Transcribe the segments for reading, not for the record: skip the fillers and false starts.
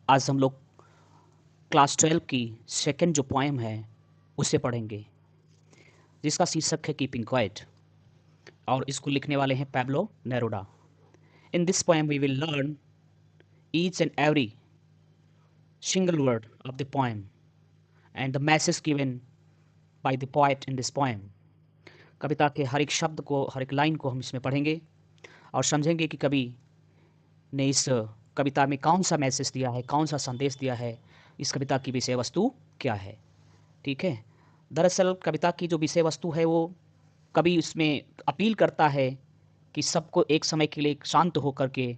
आज हम लोग क्लास 12 की सेकंड जो पोएम है उसे पढ़ेंगे, जिसका शीर्षक है कीपिंग क्वाइट, और इसको लिखने वाले हैं Pablo Neruda. In this poem we will learn each and every single word of the poem and the message given by the poet in this poem। कविता के हर एक शब्द को, हर एक लाइन को हम इसमें पढ़ेंगे और समझेंगे कि कवि ने इस कविता में कौन सा मैसेज दिया है, कौन सा संदेश दिया है, इस कविता की विषय वस्तु क्या है। ठीक है। दरअसल कविता की जो विषय वस्तु है वो कवि उसमें अपील करता है कि सबको एक समय के लिए शांत होकर के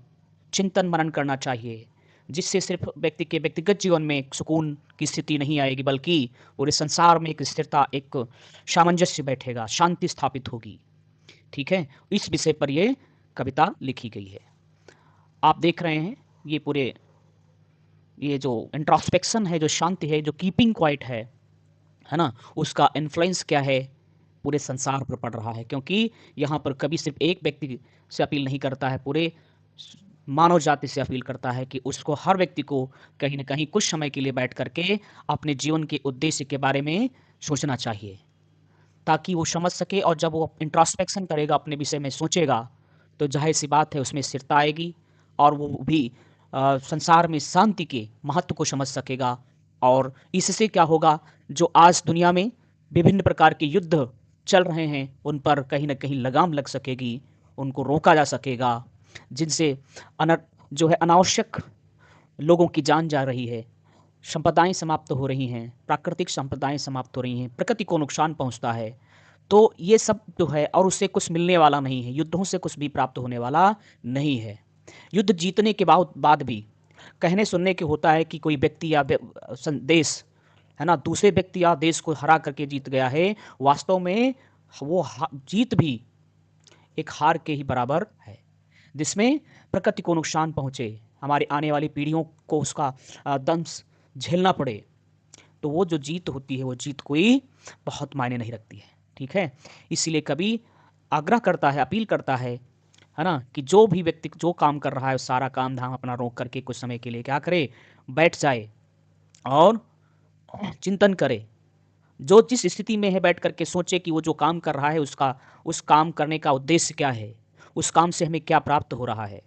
चिंतन मनन करना चाहिए, जिससे सिर्फ व्यक्ति के व्यक्तिगत जीवन में एक सुकून की स्थिति नहीं आएगी, बल्कि पूरे संसार में एक स्थिरता, एक सामंजस्य बैठेगा, शांति स्थापित होगी। ठीक है। इस विषय पर ये कविता लिखी गई है। आप देख रहे हैं ये जो इंट्रोस्पेक्शन है, जो शांति है, जो कीपिंग क्वाइट है ना, उसका इन्फ्लुएंस क्या है पूरे संसार पर पड़ रहा है। क्योंकि यहाँ पर कभी सिर्फ एक व्यक्ति से अपील नहीं करता है, पूरे मानव जाति से अपील करता है कि उसको, हर व्यक्ति को कहीं ना कहीं कुछ समय के लिए बैठ करके अपने जीवन के उद्देश्य के बारे में सोचना चाहिए, ताकि वो समझ सके। और जब वो इंट्रोस्पेक्शन करेगा, अपने विषय में सोचेगा, तो जाहिर सी बात है उसमें स्थिरता आएगी और वो भी संसार में शांति के महत्व को समझ सकेगा। और इससे क्या होगा, जो आज दुनिया में विभिन्न प्रकार के युद्ध चल रहे हैं उन पर कहीं ना कहीं लगाम लग सकेगी, उनको रोका जा सकेगा, जिनसे जो है अनावश्यक लोगों की जान जा रही है, संपदाएं समाप्त हो रही हैं, प्राकृतिक संपदाएं समाप्त हो रही हैं, प्रकृति को नुकसान पहुंचता है। तो ये सब जो है, और उससे कुछ मिलने वाला नहीं है, युद्धों से कुछ भी प्राप्त होने वाला नहीं है। युद्ध जीतने के बाद भी कहने सुनने के होता है कि कोई व्यक्ति या देश है ना, दूसरे व्यक्ति या देश को हरा करके जीत गया है। वास्तव में वो जीत भी एक हार के ही बराबर है, जिसमें प्रकृति को नुकसान पहुंचे, हमारे आने वाली पीढ़ियों को उसका दंश झेलना पड़े। तो वो जो जीत होती है, वो जीत कोई बहुत मायने नहीं रखती है। ठीक है। इसीलिए कभी आग्रह करता है, अपील करता है ना, कि जो भी व्यक्ति जो काम कर रहा है, सारा काम धाम अपना रोक करके कुछ समय के लिए क्या करे, बैठ जाए और चिंतन करे। जो जिस स्थिति में है बैठ करके सोचे कि वो जो काम कर रहा है, उस काम करने का उद्देश्य क्या है, उस काम से हमें क्या प्राप्त हो रहा है,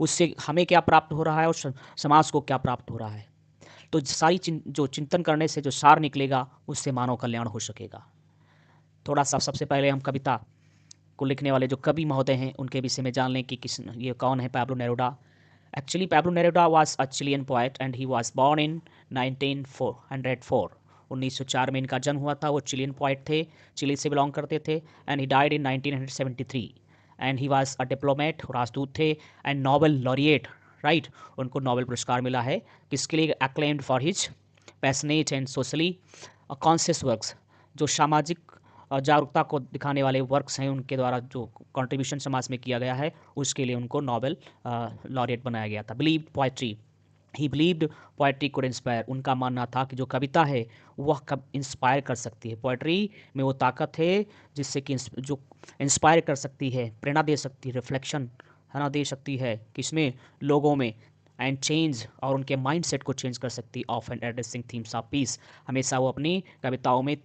उससे हमें क्या प्राप्त हो रहा है और समाज को क्या प्राप्त हो रहा है। तो सारी जो चिंतन करने से जो सार निकलेगा, उससे मानव कल्याण हो सकेगा। थोड़ा सा सबसे पहले हम कविता को लिखने वाले जो कवि महोदय हैं उनके विषय में जान लें कि ये कौन है। Pablo Neruda. Actually Pablo Neruda was a Chilean poet and he was born in 1904। 1904 में इनका जन्म हुआ था। वो चिलियन पोएट थे, चिली से बिलोंग करते थे। And he died in 1973 and he was a diplomat, राजदूत थे, एंड नोबेल लॉरिएट, राइट। उनको नोबेल पुरस्कार मिला है, किसके लिए? Acclaimed for his passionate and socially conscious works, जो सामाजिक जागरूकता को दिखाने वाले वर्क्स हैं, उनके द्वारा जो कंट्रीब्यूशन समाज में किया गया है, उसके लिए उनको नोबेल लॉरिएट बनाया गया था। Believed poetry, he believed poetry could inspire. उनका मानना था कि जो कविता है वह कब इंस्पायर कर सकती है। पोएट्री में वो ताकत है जिससे कि जो इंस्पायर कर सकती है, प्रेरणा दे सकती है, रिफ्लेक्शन है ना, दे सकती है किसमें, लोगों में, एंड चेंज, और उनके माइंड सेट को चेंज कर सकती है। Of and addressing themes of peace, हमेशा वो अपनी कविताओं में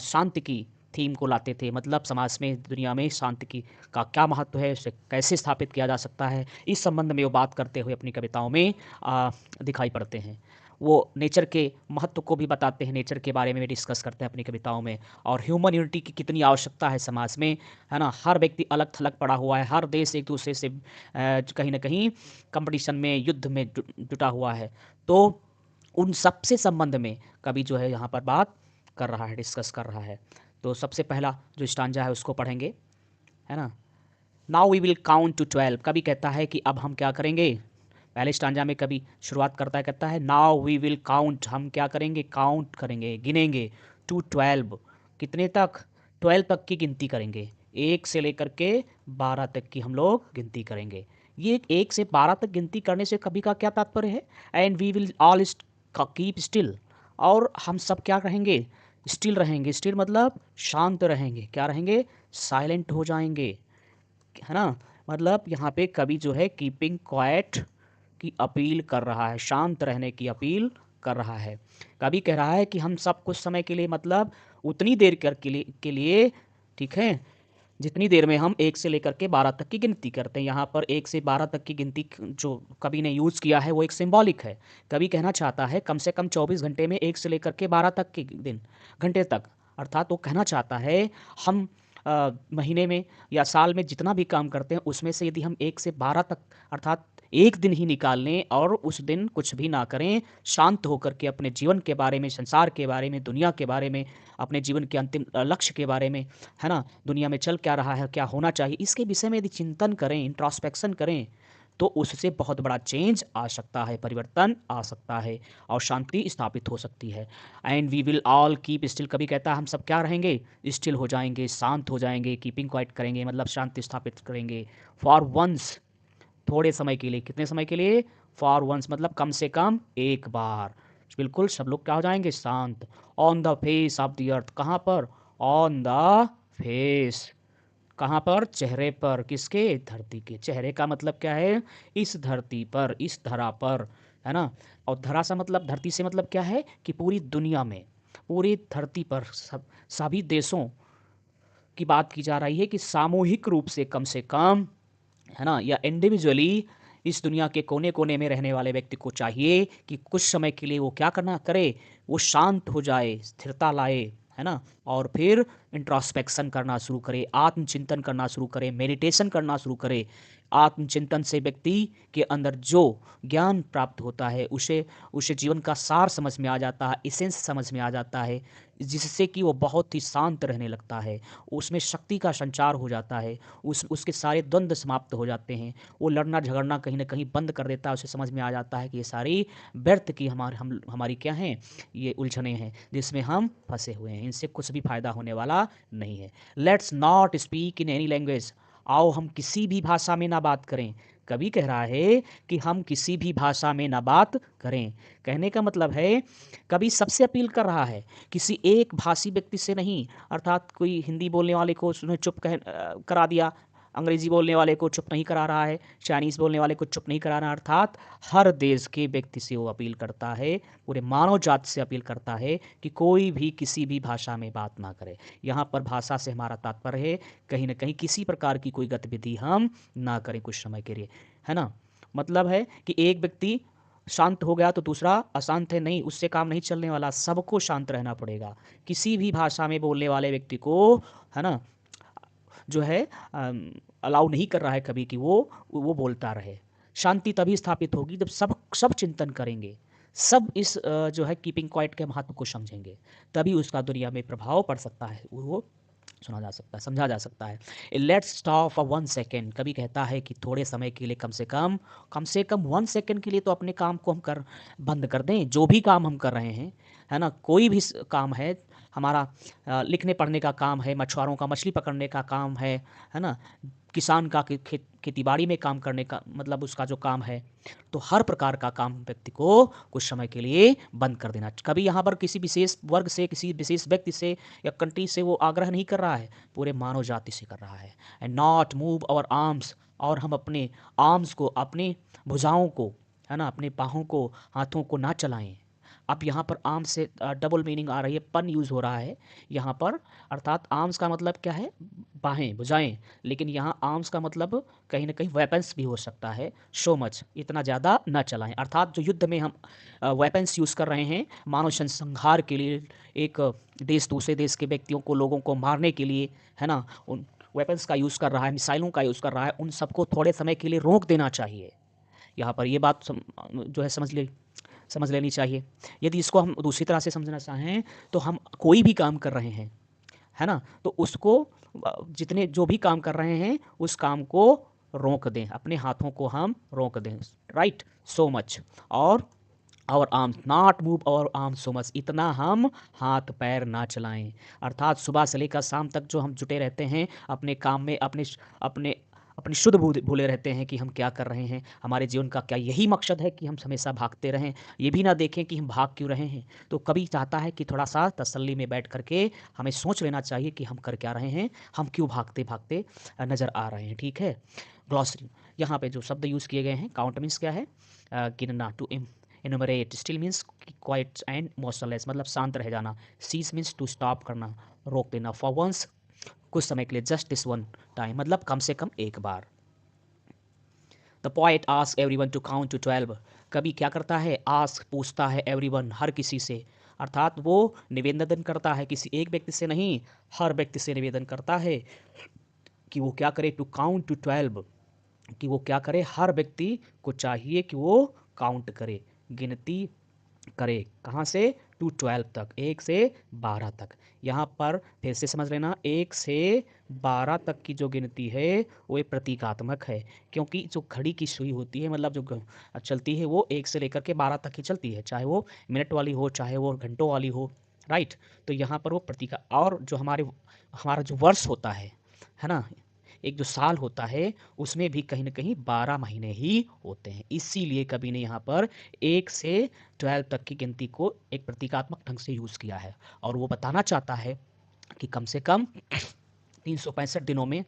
शांति की थीम को लाते थे। मतलब समाज में, दुनिया में शांति की का क्या महत्व है, उसे कैसे स्थापित किया जा सकता है, इस संबंध में वो बात करते हुए अपनी कविताओं में दिखाई पड़ते हैं। वो नेचर के महत्व को भी बताते हैं, नेचर के बारे में डिस्कस करते हैं अपनी कविताओं में, और ह्यूमन यूनिटी की कितनी आवश्यकता है समाज में, है ना। हर व्यक्ति अलग थलग पड़ा हुआ है, हर देश एक दूसरे से कहीं ना कहीं कंपटीशन में, युद्ध में जुटा हुआ है। तो उन सबसे संबंध में कवि जो है यहाँ पर बात कर रहा है, डिस्कस कर रहा है। तो सबसे पहला जो स्टांजा है उसको पढ़ेंगे, है ना। Now we will count to 12। कभी कहता है कि अब हम क्या करेंगे। पहले स्टांजा में कभी शुरुआत करता है, कहता है नाउ वी विल काउंट, हम क्या करेंगे, काउंट करेंगे, गिनेंगे, टू 12। कितने तक? 12 तक की गिनती करेंगे, 1 से लेकर के 12 तक की हम लोग गिनती करेंगे। ये 1 से 12 तक गिनती करने से कभी का क्या तात्पर्य है? And we will all keep still, और हम सब क्या रहेंगे, स्टिल रहेंगे। स्टिल मतलब शांत रहेंगे। क्या रहेंगे? साइलेंट हो जाएंगे, है ना। मतलब यहाँ पे कवि जो है कीपिंग क्वाइट की अपील कर रहा है, शांत रहने की अपील कर रहा है। कवि कह रहा है कि हम सब कुछ समय के लिए मतलब उतनी देर के लिए ठीक है, जितनी देर में हम 1 से लेकर के 12 तक की गिनती करते हैं। यहाँ पर 1 से 12 तक की गिनती जो कवि ने यूज़ किया है वो एक सिंबॉलिक है। कवि कहना चाहता है कम से कम 24 घंटे में 1 से लेकर के 12 तक के दिन घंटे तक, अर्थात वो कहना चाहता है हम महीने में या साल में जितना भी काम करते हैं उसमें से यदि हम 1 से 12 तक अर्थात एक दिन ही निकाल लें और उस दिन कुछ भी ना करें, शांत होकर के अपने जीवन के बारे में, संसार के बारे में, दुनिया के बारे में, अपने जीवन के अंतिम लक्ष्य के बारे में, है ना? दुनिया में चल क्या रहा है, क्या होना चाहिए, इसके विषय में यदि चिंतन करें, इंट्रोस्पेक्शन करें, तो उससे बहुत बड़ा चेंज आ सकता है, परिवर्तन आ सकता है और शांति स्थापित हो सकती है। And we will all keep still, कभी कहता है हम सब क्या रहेंगे, स्टिल हो जाएंगे, शांत हो जाएंगे, कीपिंग क्वाइट करेंगे मतलब शांति स्थापित करेंगे। फॉर वंस, थोड़े समय के लिए, कितने समय के लिए, फॉर वंस मतलब कम से कम एक बार, बिल्कुल सब लोग क्या हो जाएंगे, शांत। On the face of the earth, कहाँ पर, ऑन द फेस, कहाँ पर, चेहरे पर, किसके, धरती के। चेहरे का मतलब क्या है, इस धरती पर, इस धरा पर, है ना? और धरा सा मतलब, धरती से मतलब क्या है कि पूरी दुनिया में, पूरी धरती पर सभी देशों की बात की जा रही है कि सामूहिक रूप से कम, है ना, या इंडिविजुअली इस दुनिया के कोने कोने में रहने वाले व्यक्ति को चाहिए कि कुछ समय के लिए वो क्या करना करे, वो शांत हो जाए, स्थिरता लाए, है ना, और फिर इंट्रोस्पेक्शन करना शुरू करे, आत्मचिंतन करना शुरू करे, मेडिटेशन करना शुरू करे। आत्मचिंतन से व्यक्ति के अंदर जो ज्ञान प्राप्त होता है उसे उसे जीवन का सार समझ में आ जाता है, इसेंस समझ में आ जाता है, जिससे कि वो बहुत ही शांत रहने लगता है, उसमें शक्ति का संचार हो जाता है, उसके सारे द्वंद्व समाप्त हो जाते हैं, वो लड़ना झगड़ना कहीं ना कहीं बंद कर देता है, उसे समझ में आ जाता है कि ये सारी व्यर्थ की हमारी क्या हैं, ये उलझने हैं जिसमें हम फंसे हुए हैं, इनसे कुछ भी फायदा होने वाला नहीं है। Let's not speak in any language, आओ हम किसी भी भाषा में ना बात करें। कवि कह रहा है कि हम किसी भी भाषा में ना बात करें। कहने का मतलब है कवि सबसे अपील कर रहा है, किसी एक भाषी व्यक्ति से नहीं, अर्थात कोई हिंदी बोलने वाले को उसने चुप करा दिया, अंग्रेजी बोलने वाले को चुप नहीं करा रहा है, चाइनीज़ बोलने वाले को चुप नहीं करा रहा, अर्थात हर देश के व्यक्ति से वो अपील करता है, पूरे मानव जात से अपील करता है कि कोई भी किसी भी भाषा में बात ना करे। यहाँ पर भाषा से हमारा तात्पर्य है कहीं ना कहीं किसी प्रकार की कोई गतिविधि हम ना करें कुछ समय के लिए, है ना? मतलब है कि एक व्यक्ति शांत हो गया तो दूसरा अशांत है, नहीं, उससे काम नहीं चलने वाला, सबको शांत रहना पड़ेगा। किसी भी भाषा में बोलने वाले व्यक्ति को, है ना, जो है अलाउ नहीं कर रहा है कभी कि वो बोलता रहे। शांति तभी स्थापित होगी जब सब सब चिंतन करेंगे, सब इस जो है कीपिंग क्वाइट के महत्व को समझेंगे, तभी उसका दुनिया में प्रभाव पड़ सकता है, वो सुना जा सकता है, समझा जा सकता है। लेट्स स्टॉप फॉर 1 सेकेंड, कभी कहता है कि थोड़े समय के लिए कम से कम 1 सेकेंड के लिए तो अपने काम को हम कर बंद कर दें, जो भी काम हम कर रहे हैं, है ना, कोई भी काम है हमारा, लिखने पढ़ने का काम है, मछुआरों का मछली पकड़ने का काम है ना, किसान का खेती बाड़ी में काम करने का मतलब उसका जो काम है, तो हर प्रकार का काम व्यक्ति को कुछ समय के लिए बंद कर देना। कभी यहाँ पर किसी विशेष वर्ग से, किसी विशेष व्यक्ति से या कंट्री से वो आग्रह नहीं कर रहा है, पूरे मानव जाति से कर रहा है। And not move our arms, और हम अपने आर्म्स को, अपने भुजाओं को, है ना, अपने बाहों को, हाथों को ना चलाएं। अब यहाँ पर आर्म्स से डबल मीनिंग आ रही है, पन यूज़ हो रहा है यहाँ पर, अर्थात आर्म्स का मतलब क्या है, बाहें, भुजाएं, लेकिन यहाँ आर्म्स का मतलब कहीं ना कहीं वेपन्स भी हो सकता है। सो मच, इतना ज़्यादा न चलाएं, अर्थात जो युद्ध में हम वेपन्स यूज़ कर रहे हैं मानव संहार के लिए, एक देश दूसरे देश के व्यक्तियों को, लोगों को मारने के लिए, है ना, उन वेपन्स का यूज़ कर रहा है, मिसाइलों का यूज़ कर रहा है, उन सबको थोड़े समय के लिए रोक देना चाहिए। यहाँ पर ये बात जो है समझ लेनी चाहिए। यदि इसको हम दूसरी तरह से समझना चाहें तो हम कोई भी काम कर रहे हैं, है ना, तो उसको जितने जो भी काम कर रहे हैं उस काम को रोक दें, अपने हाथों को हम रोक दें, राइट, सो मच, और our arms not move our arms so much, इतना हम हाथ पैर ना चलाएं, अर्थात सुबह से लेकर शाम तक जो हम जुटे रहते हैं अपने काम में, अपने अपनी शुद्ध भूले रहते हैं कि हम क्या कर रहे हैं, हमारे जीवन का क्या यही मकसद है कि हम हमेशा भागते रहें, ये भी ना देखें कि हम भाग क्यों रहे हैं। तो कभी चाहता है कि थोड़ा सा तसल्ली में बैठ करके हमें सोच लेना चाहिए कि हम कर क्या रहे हैं, हम क्यों भागते भागते नज़र आ रहे हैं, ठीक है। ग्लॉसरी, यहाँ पे जो शब्द यूज़ किए गए हैं, काउंट मीन्स क्या है, गिनना, to enumerate, still means quiet and motionless मतलब शांत रह जाना, सीज मीन्स टू स्टॉप करना, रोक देना, फॉर वंस कुछ समय के लिए, जस्ट दिस वन टाइम मतलब कम से कम एक बार। The poet ask everyone to count to 12, कवि क्या करता है, आस्क पूछता है, एवरीवन हर किसी से, अर्थात वो निवेदन करता है, किसी एक व्यक्ति से नहीं, हर व्यक्ति से निवेदन करता है कि वो क्या करे, टू काउंट टू 12, कि वो क्या करे, हर व्यक्ति को चाहिए कि वो काउंट करे, गिनती करे, कहाँ से, टू 12 तक, 1 से 12 तक। यहाँ पर फिर से समझ लेना, 1 से 12 तक की जो गिनती है वो एक प्रतीकात्मक है, क्योंकि जो घड़ी की सुई होती है मतलब जो चलती है वो 1 से लेकर के 12 तक ही चलती है, चाहे वो मिनट वाली हो चाहे वो घंटों वाली हो, राइट। तो यहाँ पर वो प्रतीका, और जो हमारा जो वर्ष होता है ना, एक जो साल होता है उसमें भी कहीं न कहीं 12 महीने ही होते हैं। इसीलिए कवि ने यहाँ पर 1 से 12 तक की गिनती को एक प्रतीकात्मक ढंग से यूज़ किया है, और वो बताना चाहता है कि कम से कम 365 दिनों में,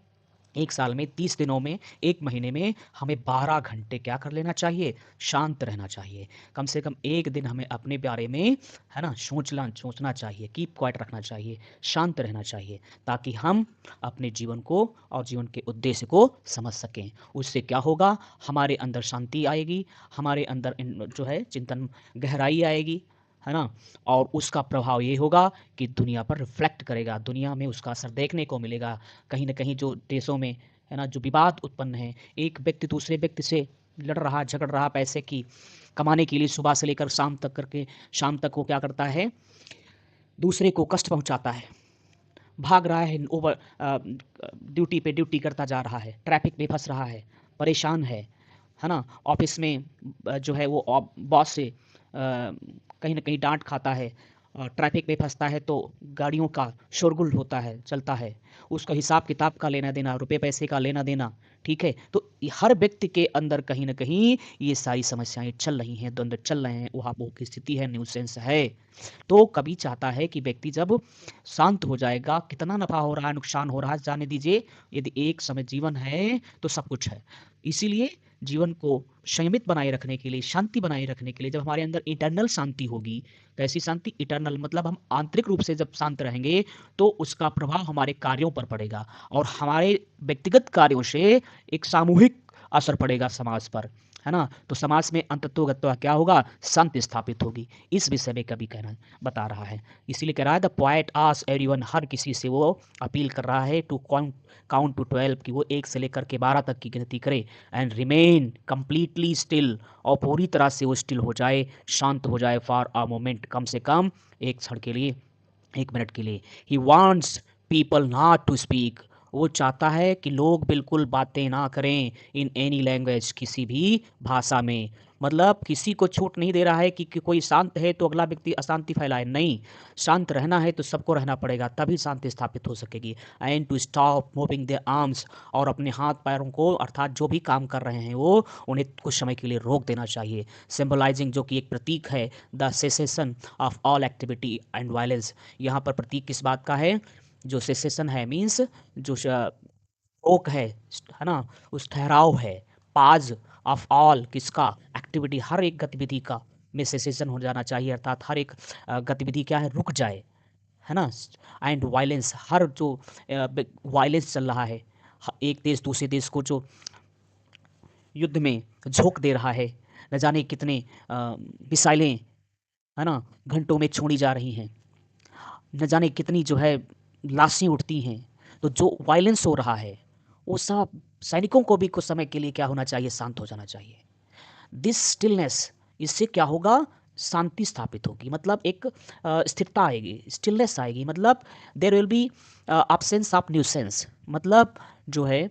1 साल में 30 दिनों में, 1 महीने में हमें 12 घंटे क्या कर लेना चाहिए, शांत रहना चाहिए। कम से कम 1 दिन हमें अपने बारे में, है ना, सोचना चाहिए, कीप क्वाइट रखना चाहिए, शांत रहना चाहिए, ताकि हम अपने जीवन को और जीवन के उद्देश्य को समझ सकें। उससे क्या होगा, हमारे अंदर शांति आएगी, हमारे अंदर जो है चिंतन गहराई आएगी, है ना, और उसका प्रभाव ये होगा कि दुनिया पर रिफ्लेक्ट करेगा, दुनिया में उसका असर देखने को मिलेगा। कहीं न कहीं जो देशों में, है ना, जो विवाद उत्पन्न है, एक व्यक्ति दूसरे व्यक्ति से लड़ रहा, झगड़ रहा पैसे की कमाने के लिए, सुबह से लेकर शाम तक करके, शाम तक वो क्या करता है, दूसरे को कष्ट पहुँचाता है, भाग रहा है, ड्यूटी पे ड्यूटी करता जा रहा है, ट्रैफिक में फँस रहा है, परेशान है ना? ऑफ़िस में जो है वो बॉस से कहीं न कहीं डाँट खाता है, ट्रैफिक में फँसता है तो गाड़ियों का शोरगुल होता है, चलता है, उसका हिसाब-किताब का लेना-देना, रुपए-पैसे का लेना-देना, ठीक है? तो हर व्यक्ति के अंदर कहीं न कहीं ये सारी समस्याएँ चल रही हैं, द्वंद्व चल रहे हैं, उहापोह की स्थिति है, न्यूसेंस है। तो कवि चाहता है कि व्यक्ति जब शांत हो जाएगा, कितना नफ़ा हो रहा है, नुकसान हो रहा है, जाने दीजिए, यदि एक समय जीवन है, तो सब कुछ है। इसीलिए जीवन को संयमित बनाए रखने के लिए, शांति बनाए रखने के लिए, जब हमारे अंदर इटर्नल शांति होगी, कैसी शांति? इटर्नल मतलब हम आंतरिक रूप से जब शांत रहेंगे, तो उसका प्रभाव हमारे कार्यों पर पड़ेगा, और हमारे व्यक्तिगत कार्यों से एक सामूहिक असर पड़ेगा समाज पर, है ना? तो समाज में अंततोगत्वा क्या होगा? शांति स्थापित होगी। इस विषय में कवि कहना बता रहा है। इसीलिए कह रहा है, द पोएट आस्क्स एवरीवन, हर किसी से वो अपील कर रहा है, टू काउंट टू 12, कि वो 1 से लेकर के 12 तक की गिनती करे, एंड रिमेन कंप्लीटली स्टिल, और पूरी तरह से वो स्टिल हो जाए, शांत हो जाए, फॉर अ मोमेंट, कम से कम एक क्षण के लिए, 1 मिनट के लिए। He wants people not to speak, वो चाहता है कि लोग बिल्कुल बातें ना करें, इन एनी लैंग्वेज, किसी भी भाषा में। मतलब किसी को छूट नहीं दे रहा है कि कोई शांत है तो अगला व्यक्ति अशांति फैलाए, नहीं। शांत रहना है तो सबको रहना पड़ेगा, तभी शांति स्थापित हो सकेगी। And to stop moving their arms, और अपने हाथ पैरों को, अर्थात जो भी काम कर रहे हैं वो, उन्हें कुछ समय के लिए रोक देना चाहिए। सिंबलाइजिंग, जो कि एक प्रतीक है, the cessation of all activity and violence. यहाँ पर प्रतीक किस बात का है? जो सेसेशन है मीन्स जो रोक है ना, उस ठहराव है, पाज ऑफ ऑल, किसका? एक्टिविटी, हर एक गतिविधि का में सेसेशन हो जाना चाहिए, अर्थात हर एक गतिविधि क्या है, रुक जाए, है ना? एंड वायलेंस, हर जो वायलेंस चल रहा है, एक देश दूसरे देश को जो युद्ध में झोंक दे रहा है, न जाने कितने मिसाइलें, है ना, घंटों में छोड़ी जा रही हैं, न जाने कितनी जो है लाशें उठती हैं, तो जो वायलेंस हो रहा है वो सब सैनिकों को भी कुछ समय के लिए क्या होना चाहिए, शांत हो जाना चाहिए। दिस स्टिलनेस, इससे क्या होगा, शांति स्थापित होगी, मतलब एक स्थिरता आएगी, स्टिलनेस आएगी, मतलब there will be absence of nuisance, मतलब जो है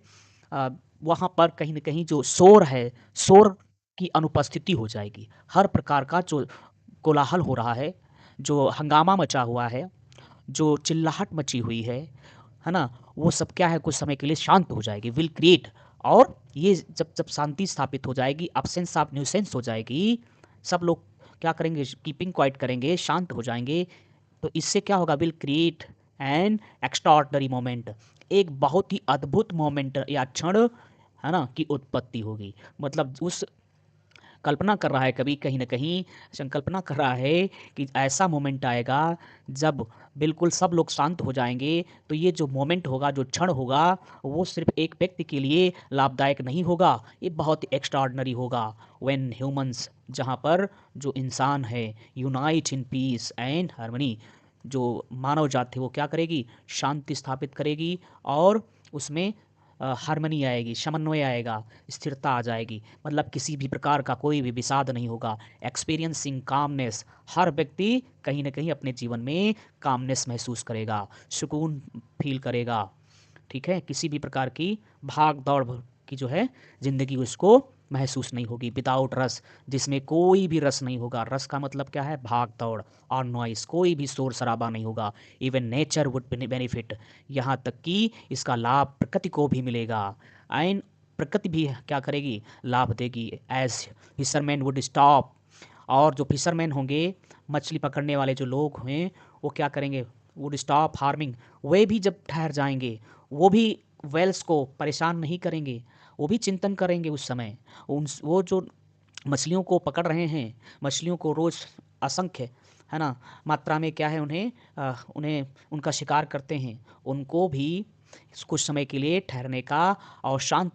वहाँ पर कहीं न कहीं जो शोर है, शोर की अनुपस्थिति हो जाएगी। हर प्रकार का जो कोलाहल हो रहा है, जो हंगामा मचा हुआ है, जो चिल्लाहट मची हुई है ना? वो सब क्या है, कुछ समय के लिए शांत हो जाएगी, विल क्रिएट। और ये जब जब शांति स्थापित हो जाएगी, एब्सेंस ऑफ न्यूसेंस हो जाएगी, सब लोग क्या करेंगे, कीपिंग क्वाइट करेंगे, शांत हो जाएँगे, तो इससे क्या होगा, will create an extraordinary moment, एक बहुत ही अद्भुत मोमेंट या क्षण, है ना, की उत्पत्ति होगी। मतलब उस कल्पना कर रहा है, कभी कहीं न कहीं संकल्पना कर रहा है कि ऐसा मोमेंट आएगा जब बिल्कुल सब लोग शांत हो जाएँगे, तो ये जो मोमेंट होगा, जो क्षण होगा, वो सिर्फ़ एक व्यक्ति के लिए लाभदायक नहीं होगा, ये बहुत ही एक्स्ट्राऑर्डिनरी होगा। व्हेन ह्यूमन्स, जहाँ पर जो इंसान है, unite in peace and harmony, जो मानव जाति है वो क्या करेगी? शांति स्थापित करेगी और उसमें हार्मनी आएगी, समन्वय आएगा, स्थिरता आ जाएगी। मतलब किसी भी प्रकार का कोई भी विषाद नहीं होगा। एक्सपीरियंसिंग कामनेस, हर व्यक्ति कहीं न कहीं अपने जीवन में कामनेस महसूस करेगा, सुकून फ़ील करेगा, ठीक है? किसी भी प्रकार की भाग-दौड़ की जो है ज़िंदगी उसको महसूस नहीं होगी। विदाउट रस, जिसमें कोई भी रस नहीं होगा। रस का मतलब क्या है? भाग-दौड़ और नॉइज़, कोई भी शोर-शराबा नहीं होगा। इवन नेचर वुड बेनिफिट, यहाँ तक कि इसका लाभ प्रकृति को भी मिलेगा एंड प्रकृति भी क्या करेगी? लाभ देगी। एज़ फिशरमैन वुड स्टॉप, और जो फिशरमैन होंगे, मछली पकड़ने वाले जो लोग हैं, वो क्या करेंगे? वुड स्टॉप हार्मिंग, वे भी जब ठहर जाएँगे, वो भी व्हेल्स को परेशान नहीं करेंगे, वो भी चिंतन करेंगे उस समय। वो जो मछलियों को पकड़ रहे हैं, मछलियों को रोज़ असंख्य, है ना, मात्रा में क्या है उन्हें उनका शिकार करते हैं, उनको भी कुछ समय के लिए ठहरने का और शांत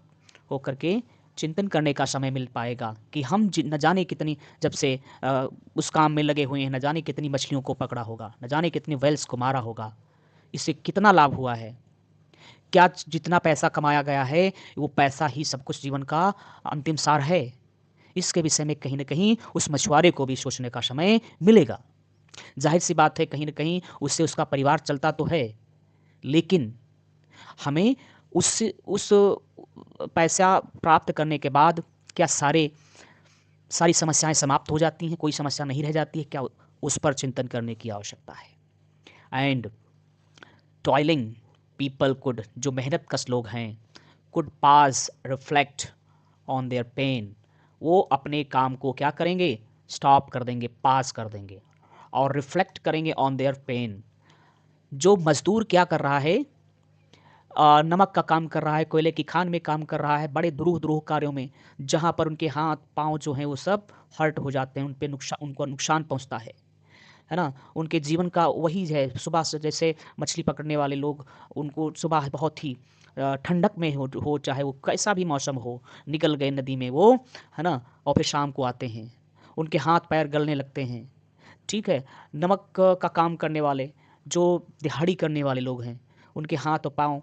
होकर के चिंतन करने का समय मिल पाएगा कि हम न जाने कितनी, जब से उस काम में लगे हुए हैं, न जाने कितनी मछलियों को पकड़ा होगा, न जाने कितनी व्हेल्स को मारा होगा, इससे कितना लाभ हुआ है। क्या जितना पैसा कमाया गया है, वो पैसा ही सब कुछ जीवन का अंतिम सार है? इसके विषय में कहीं न कहीं उस मछुआरे को भी सोचने का समय मिलेगा। ज़ाहिर-सी बात है, कहीं न कहीं उससे उसका परिवार चलता तो है, लेकिन हमें उस पैसा प्राप्त करने के बाद क्या सारी समस्याएँ समाप्त हो जाती हैं? कोई समस्या नहीं रह जाती है क्या? उस पर चिंतन करने की आवश्यकता है। एंड टॉयलिंग पीपल कुड, जो मेहनतकश लोग हैं, could pause reflect on their pain, वो अपने काम को क्या करेंगे? स्टॉप कर देंगे, पास कर देंगे और रिफ्लेक्ट करेंगे ऑन देयर पेन। जो मज़दूर क्या कर रहा है? नमक का काम कर रहा है, कोयले की खान में काम कर रहा है, बड़े दुरूह-दुरूह कार्यों में, जहाँ पर उनके हाथ-पाँव जो हैं वो सब हर्ट हो जाते हैं, उनको नुकसान पहुँचता है ना? उनके जीवन का वही है, सुबह से जैसे मछली पकड़ने वाले लोग, उनको सुबह बहुत ही ठंडक में हो चाहे वो कैसा भी मौसम हो, निकल गए नदी में वो, है ना? और फिर शाम को आते हैं, उनके हाथ-पैर गलने लगते हैं, ठीक है? नमक का काम करने वाले, जो दिहाड़ी करने वाले लोग हैं, उनके हाथ और पाँव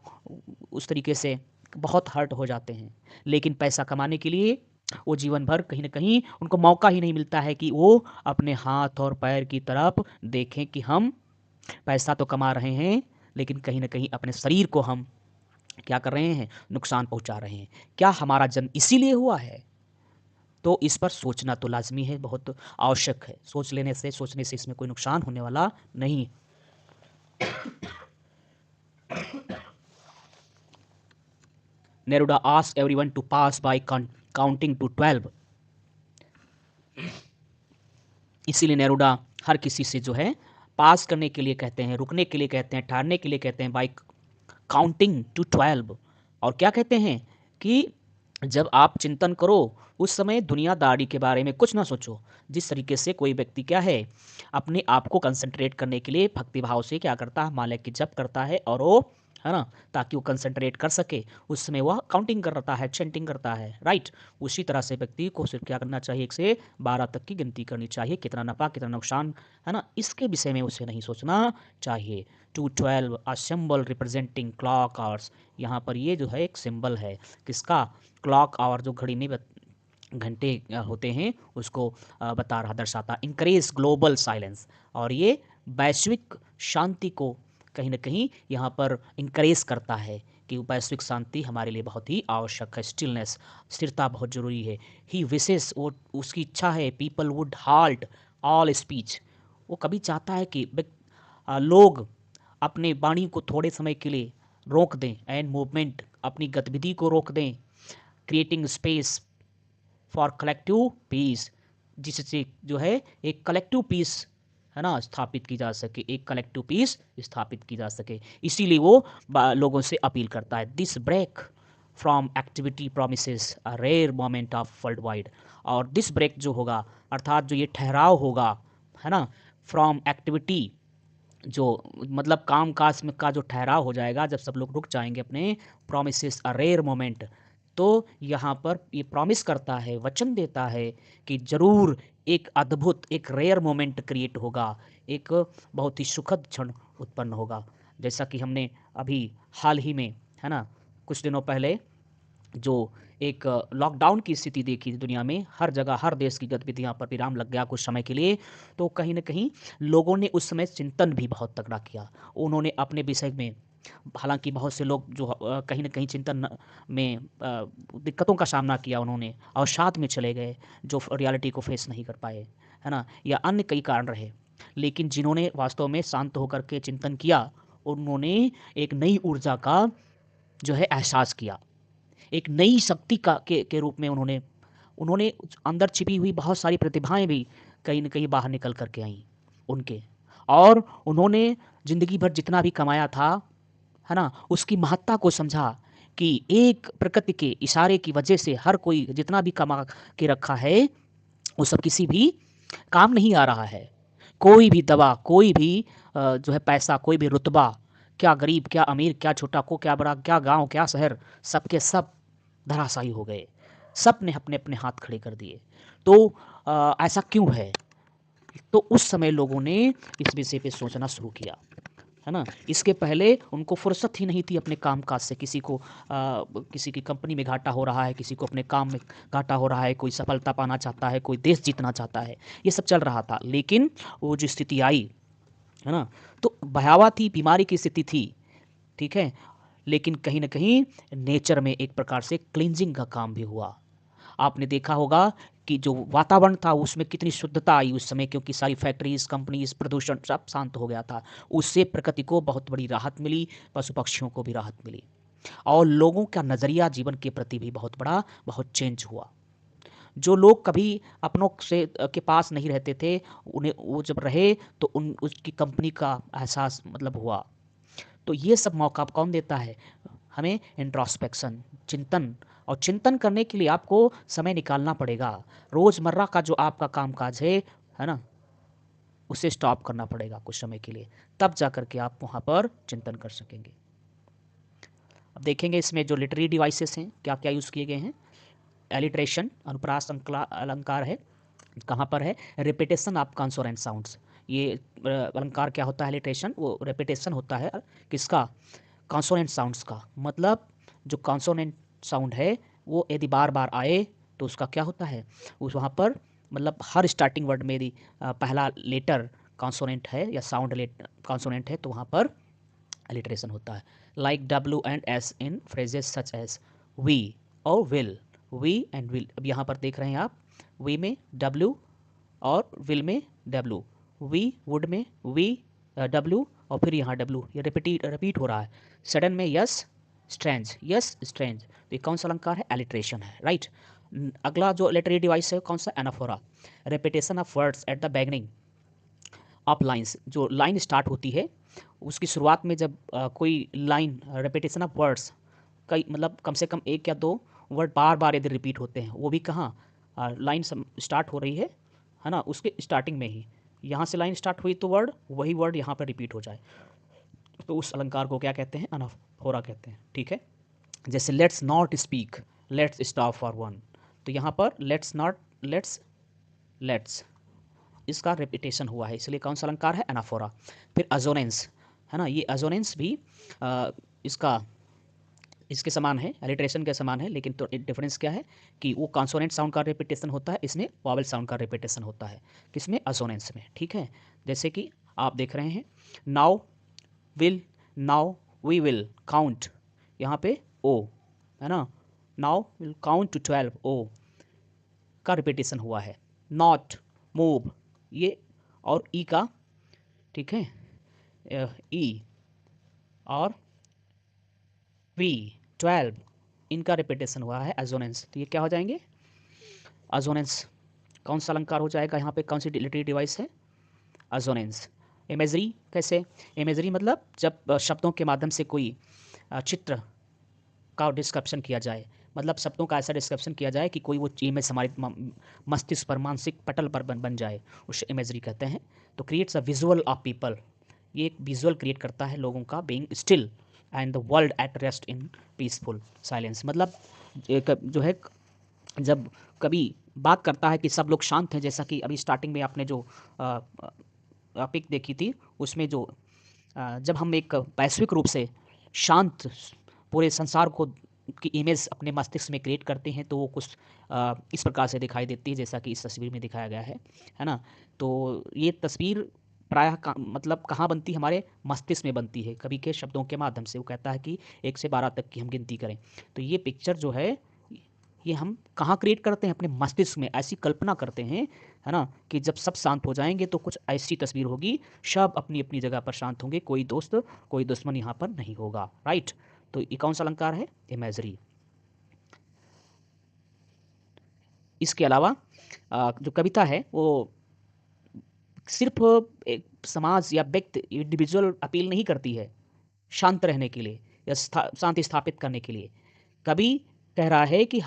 उस तरीके से बहुत हर्ट हो जाते हैं। लेकिन पैसा कमाने के लिए वो जीवन भर कहीं न कहीं उनको मौका ही नहीं मिलता है कि वो अपने हाथ और पैर की तरफ देखें कि हम पैसा तो कमा रहे हैं, लेकिन कहीं न कहीं अपने शरीर को हम क्या कर रहे हैं? नुकसान पहुँचा रहे हैं। क्या हमारा जन्म इसीलिए हुआ है? तो इस पर सोचना तो लाज़मी है, बहुत आवश्यक है। सोचने से इसमें कोई नुकसान होने वाला नहीं। Neruda asked everyone to pass by counting to 12। इसीलिए नेरूडा हर किसी से जो है पास करने के लिए कहते हैं, रुकने के लिए कहते हैं, ठहरने के लिए कहते हैं, बाय काउंटिंग टू 12। और क्या कहते हैं कि जब आप चिंतन करो, उस समय दुनियादारी के बारे में कुछ ना सोचो। जिस तरीके से कोई व्यक्ति क्या है, अपने आप को कंसंट्रेट करने के लिए भक्ति भाव से क्या करता है? माला की जप करता है, और वो, है ना, ताकि वो कंसंट्रेट कर सके, उस समय वह काउंटिंग करता है, चैंटिंग करता है, राइट? उसी तरह से व्यक्ति को सिर्फ क्या करना चाहिए? 1 से 12 तक की गिनती करनी चाहिए, कितना नफ़ा, कितना नुकसान, है ना? इसके विषय में उसे नहीं सोचना चाहिए। 212 a symbol representing clock hours, यहाँ पर ये जो है एक सिंबल है, किसका? क्लॉक आवर, जो घड़ी में घंटे होते हैं, उसको बता रहा, दर्शाता। इंकरेज ग्लोबल साइलेंस, और ये वैश्विक शांति को कहीं न कहीं यहाँ पर इंकरेज करता है कि वैश्विक शांति हमारे लिए बहुत ही आवश्यक है। स्टिलनेस, स्थिरता बहुत ज़रूरी है। ही विशेस, वो उसकी इच्छा है, people would halt all speech, वो कभी चाहता है कि लोग अपने वाणी को थोड़े समय के लिए रोक दें, एंड मूवमेंट, अपनी गतिविधि को रोक दें, creating space for collective peace, जिससे जो है एक कलेक्टिव पीस, है ना, स्थापित की जा सके, एक कलेक्टिव पीस स्थापित की जा सके। इसीलिए वो लोगों से अपील करता है, this break from activity promises a rare moment of world wide. और दिस ब्रेक जो होगा, अर्थात जो ये ठहराव होगा, है ना, फ्रॉम एक्टिविटी, जो मतलब काम काज में का जो ठहराव हो जाएगा जब सब लोग रुक जाएंगे अपने, प्रोमिसेस अ रेयर मोमेंट, तो यहाँ पर ये प्रॉमिस करता है, वचन देता है कि ज़रूर एक अद्भुत, एक रेयर मोमेंट क्रिएट होगा, एक बहुत ही सुखद क्षण उत्पन्न होगा। जैसा कि हमने अभी हाल ही में, है ना, कुछ दिनों पहले जो एक लॉकडाउन की स्थिति देखी दुनिया में, हर जगह हर देश की गतिविधियां पर विराम लग गया कुछ समय के लिए, तो कहीं ना कहीं लोगों ने उस समय चिंतन भी बहुत तगड़ा किया। उन्होंने अपने विषय में, हालांकि बहुत से लोग जो कहीं ना कहीं चिंतन में दिक्कतों का सामना किया उन्होंने, और साथ में चले गए जो रियलिटी को फेस नहीं कर पाए, है ना, या अन्य कई कारण रहे। लेकिन जिन्होंने वास्तव में शांत होकर के चिंतन किया, उन्होंने एक नई ऊर्जा का जो है एहसास किया, एक नई शक्ति के रूप में उन्होंने उन्होंने अंदर छिपी हुई बहुत सारी प्रतिभाएं भी कहीं न कहीं बाहर निकल कर के आईं उनके। और उन्होंने ज़िंदगी भर जितना भी कमाया था, है ना, उसकी महत्ता को समझा कि एक प्रकृति के इशारे की वजह से हर कोई जितना भी कमा के रखा है, वो सब किसी भी काम नहीं आ रहा है। कोई भी दवा, कोई भी जो है पैसा, कोई भी रुतबा, क्या गरीब, क्या अमीर, क्या छोटा को, क्या बड़ा, क्या गाँव, क्या शहर, सबके सब धराशायी हो गए। सब ने अपने-अपने हाथ खड़े कर दिए। तो ऐसा क्यों है? तो उस समय लोगों ने इस विषय पे सोचना शुरू किया, है ना? इसके पहले उनको फुर्सत ही नहीं थी अपने काम-काज से। किसी की कंपनी में घाटा हो रहा है, किसी को अपने काम में घाटा हो रहा है, कोई सफलता पाना चाहता है, कोई देश जीतना चाहता है। ये सब चल रहा था। लेकिन वो जो स्थिति आई, है ना? तो भयावह थी, बीमारी की स्थिति थी, ठीक है? लेकिन कहीं न कहीं नेचर में एक प्रकार से क्लींजिंग का काम भी हुआ। आपने देखा होगा कि जो वातावरण था उसमें कितनी शुद्धता आई उस समय, क्योंकि सारी फैक्ट्रीज़, कंपनीज़, प्रदूषण सब शांत हो गया था। उससे प्रकृति को बहुत बड़ी राहत मिली, पशु-पक्षियों को भी राहत मिली, और लोगों का नज़रिया जीवन के प्रति भी बहुत चेंज हुआ। जो लोग कभी अपनों से के पास नहीं रहते थे, उन्हें वो जब रहे तो उन उसकी कंपनी का एहसास मतलब हुआ। तो ये सब मौका कौन देता है? हमें इंट्रोस्पेक्शन, चिंतन, और चिंतन करने के लिए आपको समय निकालना पड़ेगा। रोज़मर्रा का जो आपका काम-काज है ना? उसे स्टॉप करना पड़ेगा कुछ समय के लिए, तब जा कर के आप वहाँ पर चिंतन कर सकेंगे। अब देखेंगे इसमें जो लिटरेरी डिवाइसेस हैं, क्या-क्या यूज़ किए गए हैं। एलिट्रेशन, अनुप्रास अलंकार है, कहाँ पर है? Repetition of consonant sounds. ये अलंकार क्या होता है एलिट्रेशन? वो रिपिटेशन होता है किसका? कॉन्सोनेंट साउंड्स का। मतलब जो कॉन्सोनेंट साउंड है, वो यदि बार-बार आए तो उसका क्या होता है? उस वहाँ पर मतलब हर स्टार्टिंग वर्ड में यदि पहला लेटर कॉन्सोनेंट है या साउंड कॉन्सोनेंट है, तो वहाँ पर अलिटरेशन होता है। Like W and S in phrases such as we और विल, वी एंड विल। अब यहाँ पर देख रहे हैं आप, वी में डब्ल्यू और विल में डब्ल्यू, वी वुड में वी डब्ल्यू, और फिर यहाँ डब्ल्यू, ये रिपीट हो रहा है। सडन में यस स्ट्रेंज, यस स्ट्रेंज, तो ये कौन सा अलंकार है? एलिट्रेशन है, राइट। अगला जो लिटरेरी डिवाइस है कौन सा? Anaphora, repetition of words at the beginning of lines. जो लाइन स्टार्ट होती है उसकी शुरुआत में जब कोई लाइन, रेपिटेशन ऑफ वर्ड्स, कई मतलब कम से कम एक या दो वर्ड बार बार यदि रिपीट होते हैं, वो भी कहाँ, लाइन स्टार्ट हो रही है ना, उसके स्टार्टिंग में ही, यहाँ से लाइन स्टार्ट हुई तो वर्ड, वही वर्ड यहाँ पर रिपीट हो जाए, तो उस अलंकार को क्या कहते हैं? अनाफोरा कहते हैं, ठीक है। जैसे let's not speak, let's stop for one, तो यहाँ पर लेट्स नॉट, लेट्स इसका रेपिटेशन हुआ है, इसलिए कौन सा अलंकार है? एनाफोरा। फिर अजोनेंस, है ना, ये अजोनेंस भी इसका इसके समान है, एलिट्रेशन के समान है, लेकिन तो डिफरेंस क्या है कि वो कॉन्सोनेंट साउंड का रिपीटेशन होता है, इसमें वॉवेल साउंड का रिपीटेशन होता है, किसमें? अजोनेंस में, ठीक है। जैसे कि आप देख रहे हैं, now will, now we will count, यहाँ पे ओ, है ना, now will count to 12, O का रिपीटेशन हुआ है। नॉट, मूव, ये और ई का, ठीक है, ई और वी 12, इनका रिपीटेशन हुआ है एजोनेंस, तो ये क्या हो जाएंगे? अजोनेंस। कौन सा अलंकार हो जाएगा यहाँ पे? कौन सी लिटरेरी डिवाइस है? अजोनेंस। इमेजरी कैसे? इमेजरी मतलब जब शब्दों के माध्यम से कोई चित्र का डिस्क्रिप्शन किया जाए, मतलब शब्दों का ऐसा डिस्क्रिप्शन किया जाए कि कोई वो इमेज हमारे मस्तिष्क पर, मानसिक पटल पर बन जाए, उसे इमेजरी कहते हैं। तो creates a visual of people, ये एक विजुअल क्रिएट करता है लोगों का, being still and the world at rest in peaceful silence. मतलब एक जो है, जब कभी बात करता है कि सब लोग शांत हैं, जैसा कि अभी स्टार्टिंग में आपने जो पिक देखी थी, उसमें जो जब हम एक वैश्विक रूप से शांत पूरे संसार को की इमेज अपने मस्तिष्क में क्रिएट करते हैं, तो वो कुछ इस प्रकार से दिखाई देती है, जैसा कि इस तस्वीर में दिखाया गया है ना। तो ये तस्वीर प्रायः मतलब कहाँ बनती है, हमारे मस्तिष्क में बनती है, कवि के शब्दों के माध्यम से। वो कहता है कि 1 से 12 तक की हम गिनती करें। तो ये पिक्चर जो है, ये हम कहाँ क्रिएट करते हैं, अपने मस्तिष्क में। ऐसी कल्पना करते हैं, है ना, कि जब सब शांत हो जाएंगे तो कुछ ऐसी तस्वीर होगी, सब अपनी अपनी जगह पर शांत होंगे, कोई दोस्त कोई दुश्मन यहाँ पर नहीं होगा, राइट। तो ये कौन सा अलंकार है, इमेजरी। इसके अलावा जो कविता है वो सिर्फ एक समाज या व्यक्ति इंडिविजुअल अपील नहीं करती है शांत रहने के लिए या शांति स्थापित करने के लिए। कवि कह रहा है कि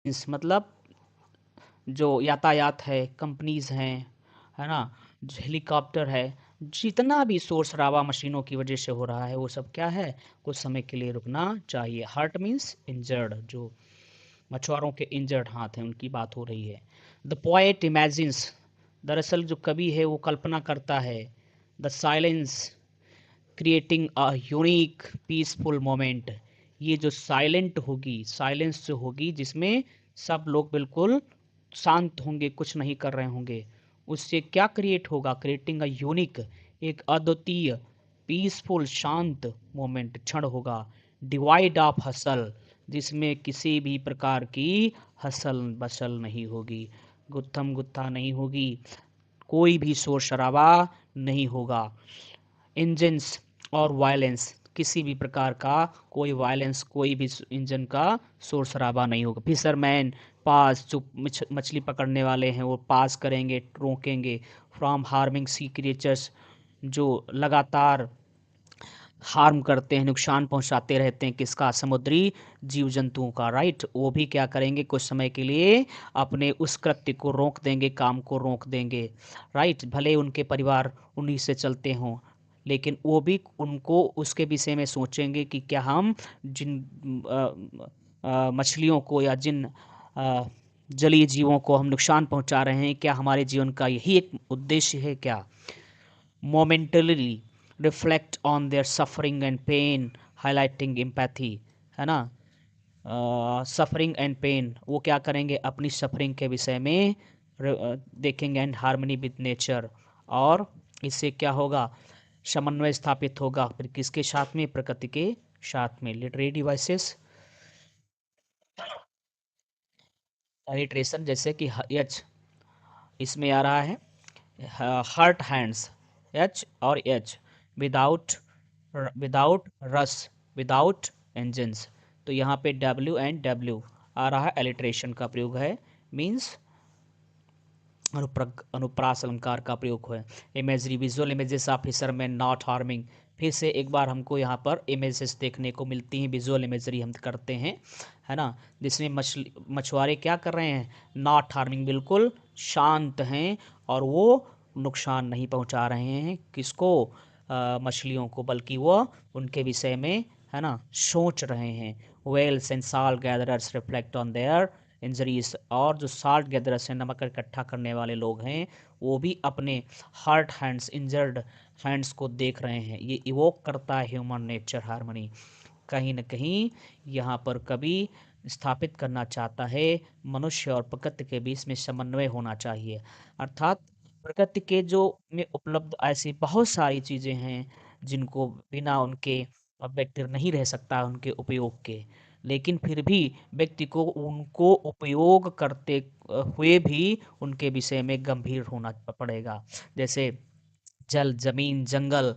मतलब जो यातायात है, कंपनीज़ हैं, है ना? हेलीकॉप्टर है, जितना भी शोर-शराबा मशीनों की वज़ह से हो रहा है, वो सब क्या है, कुछ समय के लिए रुकना चाहिए। हर्ट मीन्स इंजर्ड, जो मछुआरों के इंजर्ड हाथ हैं, उनकी बात हो रही है। द पोएट इमेजिन्स, दरअसल जो कवि है वो कल्पना करता है। The silence creating a unique peaceful moment, ये जो साइलेंट होगी, साइलेंस जो होगी, जिसमें सब लोग बिल्कुल शांत होंगे, कुछ नहीं कर रहे होंगे, उससे क्या क्रिएट होगा, क्रिएटिंग अ यूनिक, एक अद्वितीय पीसफुल शांत मोमेंट, क्षण होगा। डिवाइड ऑफ हसल, जिसमें किसी भी प्रकार की हसल बसल नहीं होगी, गुत्थम गुत्था नहीं होगी, कोई भी शोर शराबा नहीं होगा। इंजन्स और वायलेंस, किसी भी प्रकार का कोई वायलेंस, कोई भी इंजन का शोर शराबा नहीं होगा। फिशरमैन पास, जो मछली पकड़ने वाले हैं वो पास करेंगे, रोकेंगे। फ्रॉम हार्मिंग सी क्रिएचर्स, जो लगातार हार्म करते हैं, नुकसान पहुंचाते रहते हैं, किसका? समुद्री जीव जंतुओं का, राइट। वो भी क्या करेंगे, कुछ समय के लिए अपने उस कृत्य को रोक देंगे, काम को रोक देंगे, राइट। भले उनके परिवार उन्हीं से चलते हों, लेकिन वो भी उनको उसके विषय में सोचेंगे कि क्या हम जिन मछलियों को या जिन अ, जलीय जीवों को हम नुकसान पहुंचा रहे हैं, क्या हमारे जीवन का यही एक उद्देश्य है क्या? Momentarily reflect on their suffering and pain, highlighting empathy, है ना। सफरिंग एंड पेन, वो क्या करेंगे, अपनी सफरिंग के विषय में देखेंगे, एंड हार्मनी विद नेचर। और इससे क्या होगा, समन्वय स्थापित होगा, फिर किसके साथ में? प्रकृति के साथ में। लिटरेरी डिवाइसेस, अलिट्रेशन, जैसे कि एच इसमें आ रहा है, हर्ट हैंड्स, एच और एच, विदाउट विदाउट रस, विदाउट इंजन्स। तो यहाँ पे डब्ल्यू एंड डब्ल्यू आ रहा है, एलिट्रेशन का प्रयोग है, मीन्स अनुप्रास अलंकार का प्रयोग है। Imagery, visual images of fisherman not harming. फिर से एक बार हमको यहाँ पर इमेजेस देखने को मिलती हैं, विजुअल इमेजरी हम करते हैं, है ना, जिसमें मछुआरे क्या कर रहे हैं, नॉट हार्मिंग, बिल्कुल शांत हैं, और वो नुकसान नहीं पहुंचा रहे हैं, किसको? मछलियों को, बल्कि वो उनके विषय में, है ना, सोच रहे हैं। Whales and salt gatherers reflect on their injuries, और जो साल्ट गैदरर्स हैं, नमक इकट्ठा करने वाले लोग हैं, वो भी अपने हर्ट हैंड्स, इंजर्ड हैंड्स को देख रहे हैं। ये इवोक करता है ह्यूमन नेचर हार्मनी। कहीं न कहीं यहाँ पर कवि स्थापित करना चाहता है, मनुष्य और प्रकृति के बीच में समन्वय होना चाहिए। अर्थात प्रकृति के जो में उपलब्ध ऐसी बहुत सारी चीज़ें हैं, जिनको बिना उनके व्यक्ति नहीं रह सकता, उनके उपयोग के। लेकिन फिर भी व्यक्ति को उनको उपयोग करते हुए भी उनके विषय में गंभीर होना पड़ेगा। जैसे जल, जमीन, जंगल,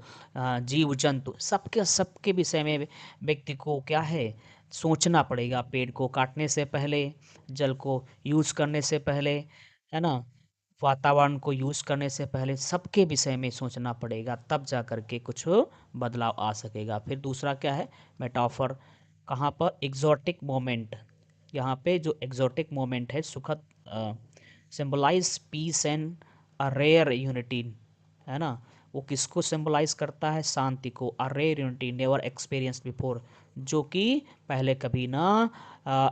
जीव जंतु, सबके सबके विषय में व्यक्ति को क्या है, सोचना पड़ेगा। पेड़ को काटने से पहले, जल को यूज करने से पहले, है ना, वातावरण को यूज करने से पहले, सबके विषय में सोचना पड़ेगा, तब जा कर के कुछ बदलाव आ सकेगा। फिर दूसरा क्या है, मेटाफर, कहाँ पर? Exotic moment. यहाँ पे जो एग्जॉटिक मोमेंट है, सुखद, symbolise peace and a rare unity, है ना। वो किसको सिंबलाइज करता है? शांति को। A rare unity never experience before, जो कि पहले कभी ना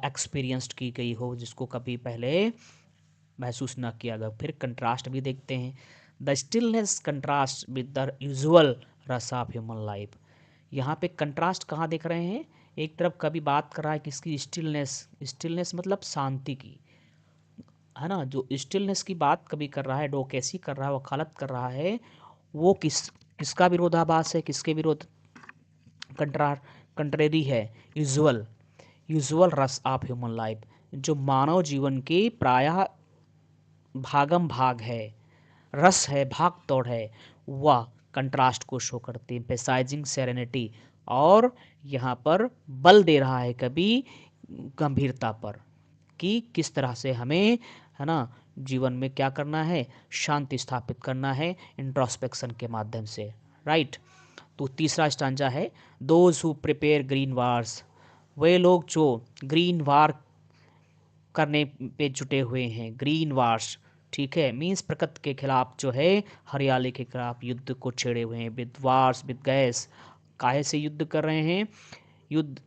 एक्सपीरियंस्ड की गई हो, जिसको कभी पहले महसूस ना किया गया। फिर कंट्रास्ट भी देखते हैं, the stillness contrast with the usual रस ऑफ ह्यूमन लाइफ। यहाँ पे कंट्रास्ट कहाँ देख रहे हैं? एक तरफ कभी बात कर रहा है किसकी? स्टिलनेस, स्टिलनेस मतलब शांति की, है ना। जो स्टिलनेस की बात कभी कर रहा है, डोकेसी कर रहा है, वकालत कर रहा है, वो किसका विरोधाभास है, किसके विरोध? कंट्रा कंट्रेरी है, यूजुअल, यूजुअल रस ऑफ ह्यूमन लाइफ, जो मानव जीवन के प्रायः भागम भाग है, रस है, भाग दौड़ है, वह कंट्रास्ट को शो करती है, एम्फेसाइजिंग सेरेनिटी। और यहाँ पर बल दे रहा है कभी गंभीरता पर, कि किस तरह से हमें, है ना, जीवन में क्या करना है, शांति स्थापित करना है इंट्रोस्पेक्शन के माध्यम से, राइट। तो तीसरा स्टांजा है, those who prepare green wars, वे लोग जो ग्रीन वार करने पे जुटे हुए हैं, ग्रीन वार्स, ठीक है, मीन्स प्रकृति के खिलाफ जो है, हरियाली के खिलाफ युद्ध को छेड़े हुए हैं, विद वार्स विद गैस। काहे से युद्ध कर रहे हैं? युद्ध,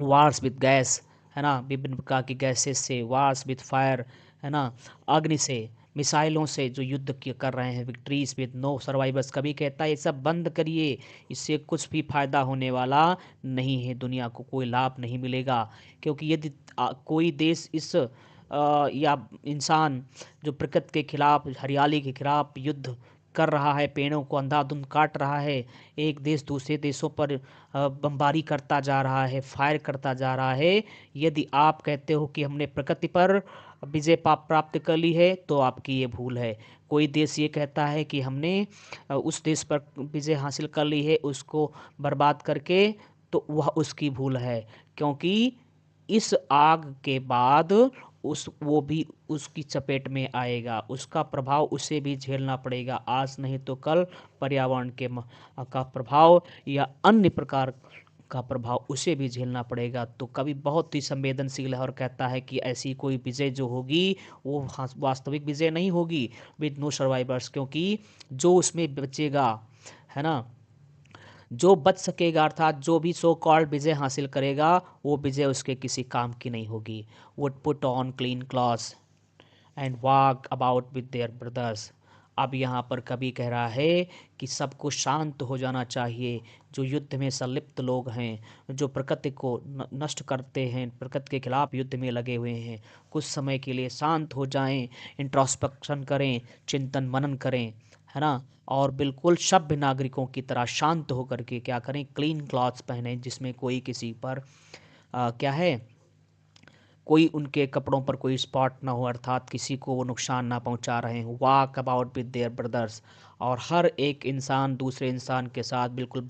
वार्स विद गैस, है ना, विभिन्न प्रकार की गैसेस से, वार्स विद फायर, है ना, अग्नि से, मिसाइलों से जो युद्ध कर रहे हैं, विक्ट्रीज विद नो सर्वाइवर्स। कभी कहता है ये सब बंद करिए, इससे कुछ भी फायदा होने वाला नहीं है, दुनिया को कोई लाभ नहीं मिलेगा। क्योंकि यदि कोई देश इस या इंसान जो प्रकृति के खिलाफ, हरियाली के खिलाफ युद्ध कर रहा है, पेड़ों को अंधाधुंध काट रहा है, एक देश दूसरे देशों पर बमबारी करता जा रहा है, फायर करता जा रहा है, यदि आप कहते हो कि हमने प्रकृति पर विजय प्राप्त कर ली है, तो आपकी ये भूल है। कोई देश ये कहता है कि हमने उस देश पर विजय हासिल कर ली है, उसको बर्बाद करके, तो वह उसकी भूल है। क्योंकि इस आग के बाद उस वो भी उसकी चपेट में आएगा, उसका प्रभाव उसे भी झेलना पड़ेगा। आज नहीं तो कल पर्यावरण का प्रभाव या अन्य प्रकार का प्रभाव उसे भी झेलना पड़ेगा। तो कवि बहुत ही संवेदनशील है और कहता है कि ऐसी कोई विजय जो होगी वो वास्तविक विजय नहीं होगी विद नो सर्वाइवर्स, क्योंकि जो उसमें बचेगा, है ना, जो बच सकेगा अर्थात जो भी सो कॉल्ड विजय हासिल करेगा वो विजय उसके किसी काम की नहीं होगी। Would put on clean clothes and walk about with their brothers. अब यहाँ पर कवि कह रहा है कि सबको शांत हो जाना चाहिए। जो युद्ध में संलिप्त लोग हैं, जो प्रकृति को नष्ट करते हैं, प्रकृति के खिलाफ युद्ध में लगे हुए हैं, कुछ समय के लिए शांत हो जाएं, इंट्रोस्पेक्शन करें, चिंतन मनन करें, है ना, और बिल्कुल सभ्य नागरिकों की तरह शांत होकर के क्या करें, क्लीन क्लॉथ्स पहने जिसमें कोई किसी पर क्या है, कोई उनके कपड़ों पर कोई स्पॉट ना हो, अर्थात किसी को वो नुकसान ना पहुंचा रहे हो। Walk about with their brothers, और हर एक इंसान दूसरे इंसान के साथ बिल्कुल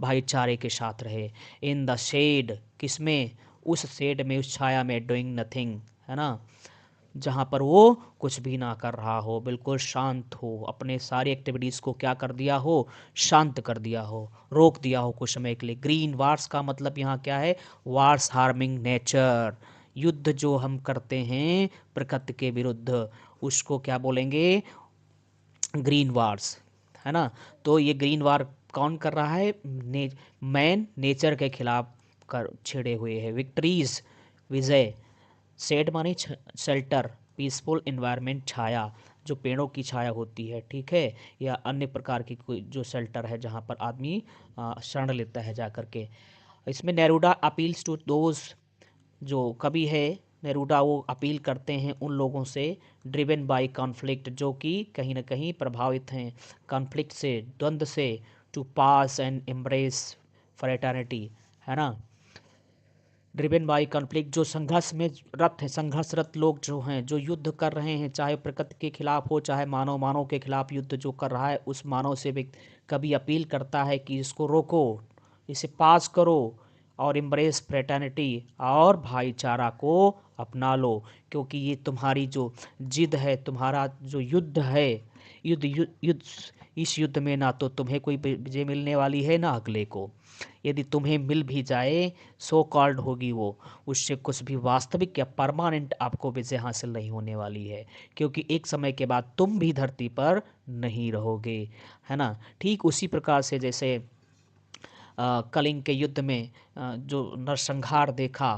भाईचारे के साथ रहे। इन द शेड, किसमें, उस शेड में, उस छाया में, डूइंग नथिंग, है ना, जहाँ पर वो कुछ भी ना कर रहा हो, बिल्कुल शांत हो, अपने सारी एक्टिविटीज़ को क्या कर दिया हो, शांत कर दिया हो, रोक दिया हो कुछ समय के लिए। ग्रीन वार्स का मतलब यहाँ क्या है, वार्स हार्मिंग नेचर, युद्ध जो हम करते हैं प्रकृति के विरुद्ध उसको क्या बोलेंगे, ग्रीन वार्स, है ना। तो ये ग्रीन वार कौन कर रहा है, मैन नेचर के खिलाफ कर छिड़े हुए है। विक्ट्रीज, विजय, शेड माने शेल्टर, पीसफुल इन्वायरमेंट, छाया, जो पेड़ों की छाया होती है, ठीक है, या अन्य प्रकार की कोई जो शेल्टर है जहाँ पर आदमी शरण लेता है जा कर के। इसमें नेरूडा अपील्स टू दोज, जो कवि है नेरूडा, वो अपील करते हैं उन लोगों से ड्रिवन बाय कॉन्फ्लिक्ट, जो कि कहीं ना कहीं प्रभावित हैं कॉन्फ्लिक्ट से, द्वंद्व से, to pass and embrace fraternity, है ना, ड्रिवन बाई कॉन्फ्लिक्ट, जो संघर्ष में रत है, संघर्षरत लोग जो हैं, जो युद्ध कर रहे हैं, चाहे प्रकृति के खिलाफ हो चाहे मानव मानव के खिलाफ युद्ध जो कर रहा है, उस मानव से भी कभी अपील करता है कि इसको रोको, इसे पास करो, और एम्ब्रेस फ्रेटर्निटी, और भाईचारा को अपना लो, क्योंकि ये तुम्हारी जो जिद है, तुम्हारा जो युद्ध है, युद्ध युद्ध युद्ध, इस युद्ध में ना तो तुम्हें कोई विजय मिलने वाली है ना अगले को। यदि तुम्हें मिल भी जाए, सो कॉल्ड होगी वो, उससे कुछ भी वास्तविक या परमानेंट आपको विजय हासिल नहीं होने वाली है, क्योंकि एक समय के बाद तुम भी धरती पर नहीं रहोगे, है ना। ठीक उसी प्रकार से जैसे कलिंग के युद्ध में जो नरसंहार देखा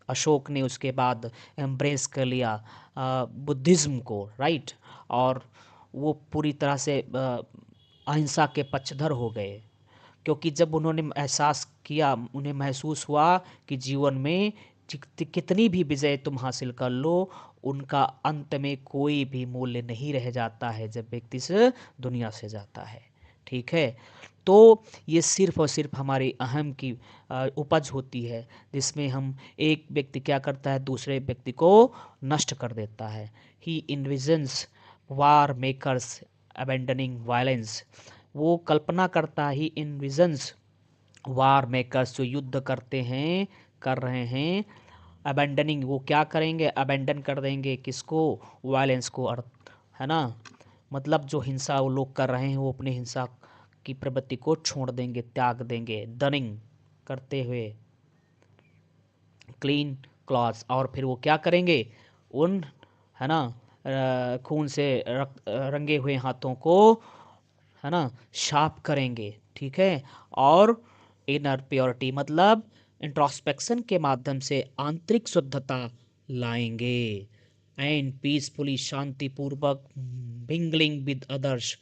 अशोक ने, उसके बाद एम्ब्रेस कर लिया बुद्धिज़्म को, राइट, और वो पूरी तरह से अहिंसा के पक्षधर हो गए, क्योंकि जब उन्होंने एहसास किया, उन्हें महसूस हुआ कि जीवन में कितनी भी विजय तुम हासिल कर लो, उनका अंत में कोई भी मूल्य नहीं रह जाता है जब व्यक्ति इस दुनिया से जाता है, ठीक है। तो ये सिर्फ और सिर्फ हमारे अहम की उपज होती है, जिसमें हम एक व्यक्ति क्या करता है, दूसरे व्यक्ति को नष्ट कर देता है। ही इन्विजन्स वार मेकर्स अबेंडनिंग वायलेंस, वो कल्पना करता ही इन्विजन्स वार मेकर्स, जो युद्ध करते हैं, कर रहे हैं, अबेंडनिंग, वो क्या करेंगे, अबेंडन कर देंगे किसको, वायलेंस को, है ना, मतलब जो हिंसा वो लोग कर रहे हैं वो अपनी हिंसा की प्रवृत्ति को छोड़ देंगे, त्याग देंगे, डनिंग करते हुए क्लीन क्लॉथ्स, और फिर वो क्या करेंगे, उन, है ना, खून से रंगे हुए हाथों को, है ना, साफ करेंगे, ठीक है, और इनर प्योरिटी मतलब इंट्रोस्पेक्शन के माध्यम से आंतरिक शुद्धता लाएंगे, एंड पीसफुली, शांतिपूर्वक, मिंगलिंग विद अदर्स,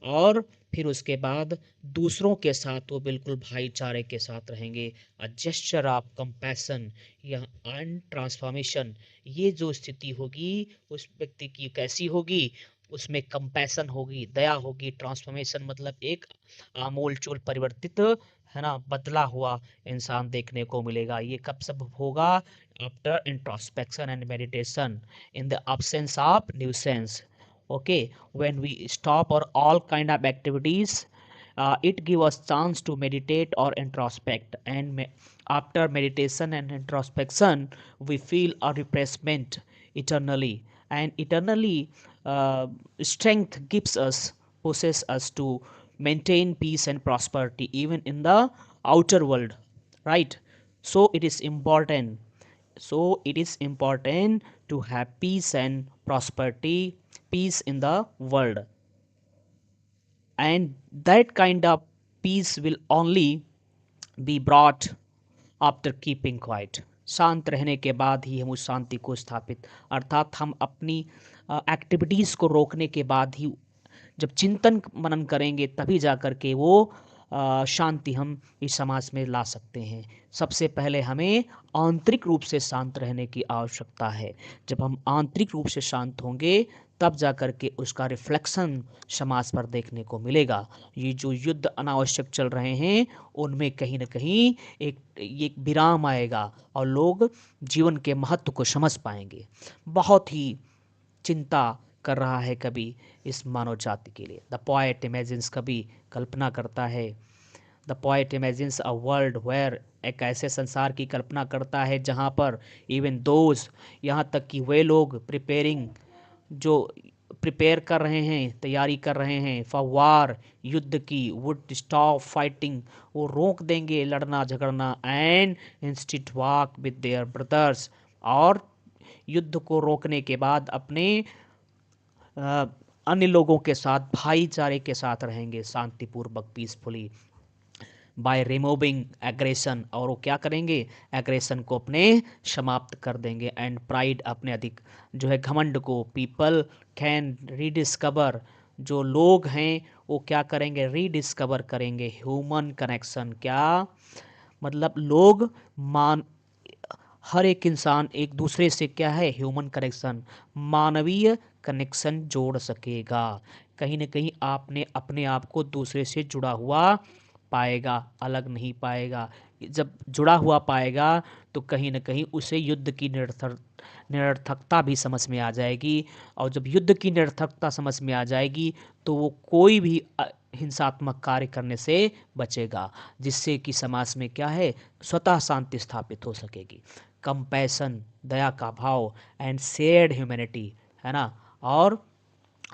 और फिर उसके बाद दूसरों के साथ वो बिल्कुल भाईचारे के साथ रहेंगे। अ जेस्चर ऑफ कंपैशन या एंड ट्रांसफॉर्मेशन, ये जो स्थिति होगी उस व्यक्ति की कैसी होगी, उसमें कंपैशन होगी, दया होगी, ट्रांसफॉर्मेशन मतलब एक आमूल चूल परिवर्तित, है ना, बदला हुआ इंसान देखने को मिलेगा। ये कब सब होगा, after introspection and meditation, in the absence of nuisance, okay, when we stop our all kind of activities It gives us chance to meditate or introspect, and after meditation and introspection we feel a refreshment eternally, and eternally strength gives us, pushes us to maintain peace and prosperity even in the outer world, right? So it is important, to have peace and prosperity, peace in the world, and that kind of peace will only be brought after keeping quiet. शांत रहने के बाद ही हम उस शांति को स्थापित, अर्थात हम अपनी एक्टिविटीज़ को रोकने के बाद ही जब चिंतन मनन करेंगे तभी जा कर के वो शांति हम इस समाज में ला सकते हैं। सबसे पहले हमें आंतरिक रूप से शांत रहने की आवश्यकता है। जब हम आंतरिक रूप से शांत होंगे तब जा कर के उसका रिफ्लेक्शन समाज पर देखने को मिलेगा। ये जो युद्ध अनावश्यक चल रहे हैं उनमें कहीं न कहीं एक विराम आएगा और लोग जीवन के महत्व को समझ पाएंगे। बहुत ही चिंता कर रहा है कवि इस मानव जाति के लिए। द पोएट इमेजिन्स, कवि कल्पना करता है, the poet imagines a world where, एक ऐसे संसार की कल्पना करता है जहाँ पर इवन दोज, यहाँ तक कि वे लोग जो प्रिपेयर कर रहे हैं, तैयारी कर रहे हैं फॉर वार, युद्ध की, वुड स्टॉप फाइटिंग, वो रोक देंगे लड़ना झगड़ना, and instead walk with their brothers, और युद्ध को रोकने के बाद अपने अन्य लोगों के साथ भाईचारे के साथ रहेंगे शांतिपूर्वक, पीसफुली, बाय रिमूविंग एग्रेशन, और वो क्या करेंगे, एग्रेशन को अपने समाप्त कर देंगे, एंड प्राइड, अपने अधिक जो है घमंड को, पीपल कैन रीडिस्कवर, जो लोग हैं वो क्या करेंगे, रीडिस्कवर करेंगे ह्यूमन कनेक्शन। क्या मतलब, लोग हर एक इंसान एक दूसरे से क्या है, ह्यूमन कनेक्शन, मानवीय कनेक्शन जोड़ सकेगा। कहीं ना कहीं आपने अपने आप को दूसरे से जुड़ा हुआ पाएगा, अलग नहीं पाएगा। जब जुड़ा हुआ पाएगा तो कहीं ना कहीं उसे युद्ध की निरर्थकता भी समझ में आ जाएगी, और जब युद्ध की निरर्थकता समझ में आ जाएगी तो वो कोई भी हिंसात्मक कार्य करने से बचेगा, जिससे कि समाज में क्या है, स्वतः शांति स्थापित हो सकेगी। कंपैशन, दया का भाव, एंड शेयर्ड ह्यूमैनिटी, है ना, और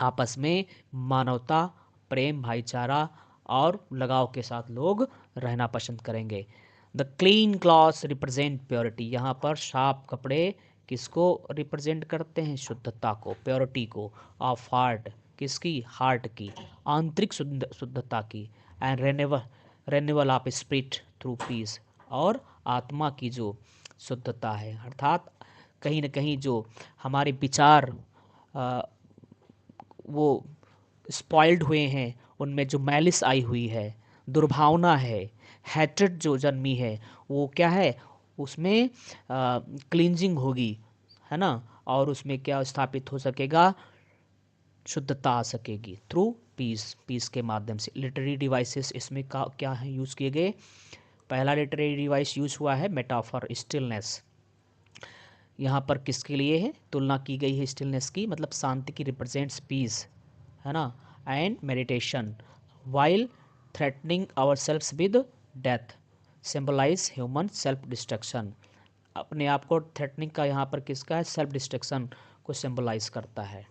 आपस में मानवता, प्रेम, भाईचारा और लगाव के साथ लोग रहना पसंद करेंगे। The clean clothes represent purity, यहाँ पर साफ कपड़े किसको रिप्रेजेंट करते हैं, शुद्धता को, प्योरिटी को, ऑफ हार्ट, किसकी, हार्ट की, आंतरिक शुद्धता की, and renewal of spirit through peace, और आत्मा की जो शुद्धता है, अर्थात कहीं ना कहीं जो हमारे विचार वो स्पॉइल्ड हुए हैं, उनमें जो मैलिस आई हुई है, दुर्भावना है, हैट्रेड जो जन्मी है, वो क्या है, उसमें क्लींजिंग होगी, है ना, और उसमें क्या स्थापित हो सकेगा, शुद्धता आ सकेगी थ्रू पीस, पीस के माध्यम से। लिटरेरी डिवाइसेस इसमें क्या है यूज़ किए गए। पहला लिटरेरी डिवाइस यूज़ हुआ है मेटाफर, स्टिलनेस। यहाँ पर किसके लिए है, तुलना की गई है स्टिलनेस की, मतलब शांति की रिप्रेजेंट्स पीस, है ना, and meditation while threatening our self with death symbolise human self destruction. अपने आप को थ्रेटनिंग का यहाँ पर किसका है, सेल्फ डिस्ट्रक्शन को सिंबलाइज करता है।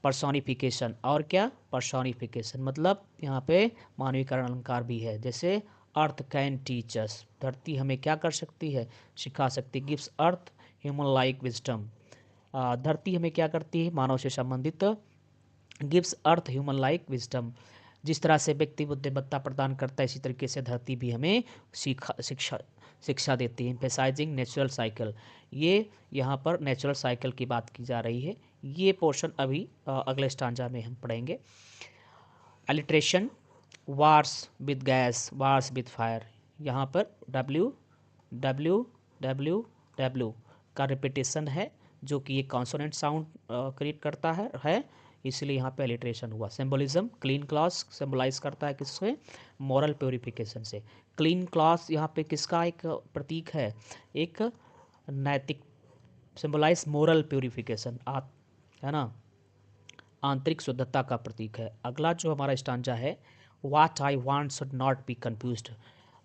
पर्सोनिफिकेशन, और क्या, पर्सोनिफिकेशन मतलब यहाँ पे मानवीकरण अलंकार भी है, जैसे अर्थ कैन टीच अस, धरती हमें क्या कर सकती है, सिखा सकती, गिव्स अर्थ ह्यूमन लाइक विजडम, धरती हमें क्या करती है, मानव से संबंधित, गिव्स अर्थ ह्यूमन लाइक विजडम, जिस तरह से व्यक्ति बुद्धिमत्ता प्रदान करता है इसी तरीके से धरती भी हमें शिक्षा देती है। एम्फेसाइजिंग नेचुरल साइकिल, ये यहाँ पर नेचुरल साइकिल की बात की जा रही है। ये पोर्शन अभी अगले स्टांजा में हम पढ़ेंगे। Alliteration, wars with gas, wars with fire, यहाँ पर डब्ल्यू डब्ल्यू डब्ल्यू डब्ल्यू का रिपीटेशन है, जो कि ये कॉन्सोनेंट साउंड क्रिएट करता है, इसलिए यहाँ पे अलिट्रेशन हुआ। सिंबलिज्म, क्लीन क्लॉथ सिंबलाइज करता है किससे, मॉरल प्योरिफिकेशन से। क्लीन क्लॉथ यहाँ पे किसका एक प्रतीक है, एक नैतिक, सिंबलाइज मोरल प्योरिफिकेशन, है ना, आंतरिक शुद्धता का प्रतीक है। अगला जो हमारा स्टांजा है what I want should not be confused.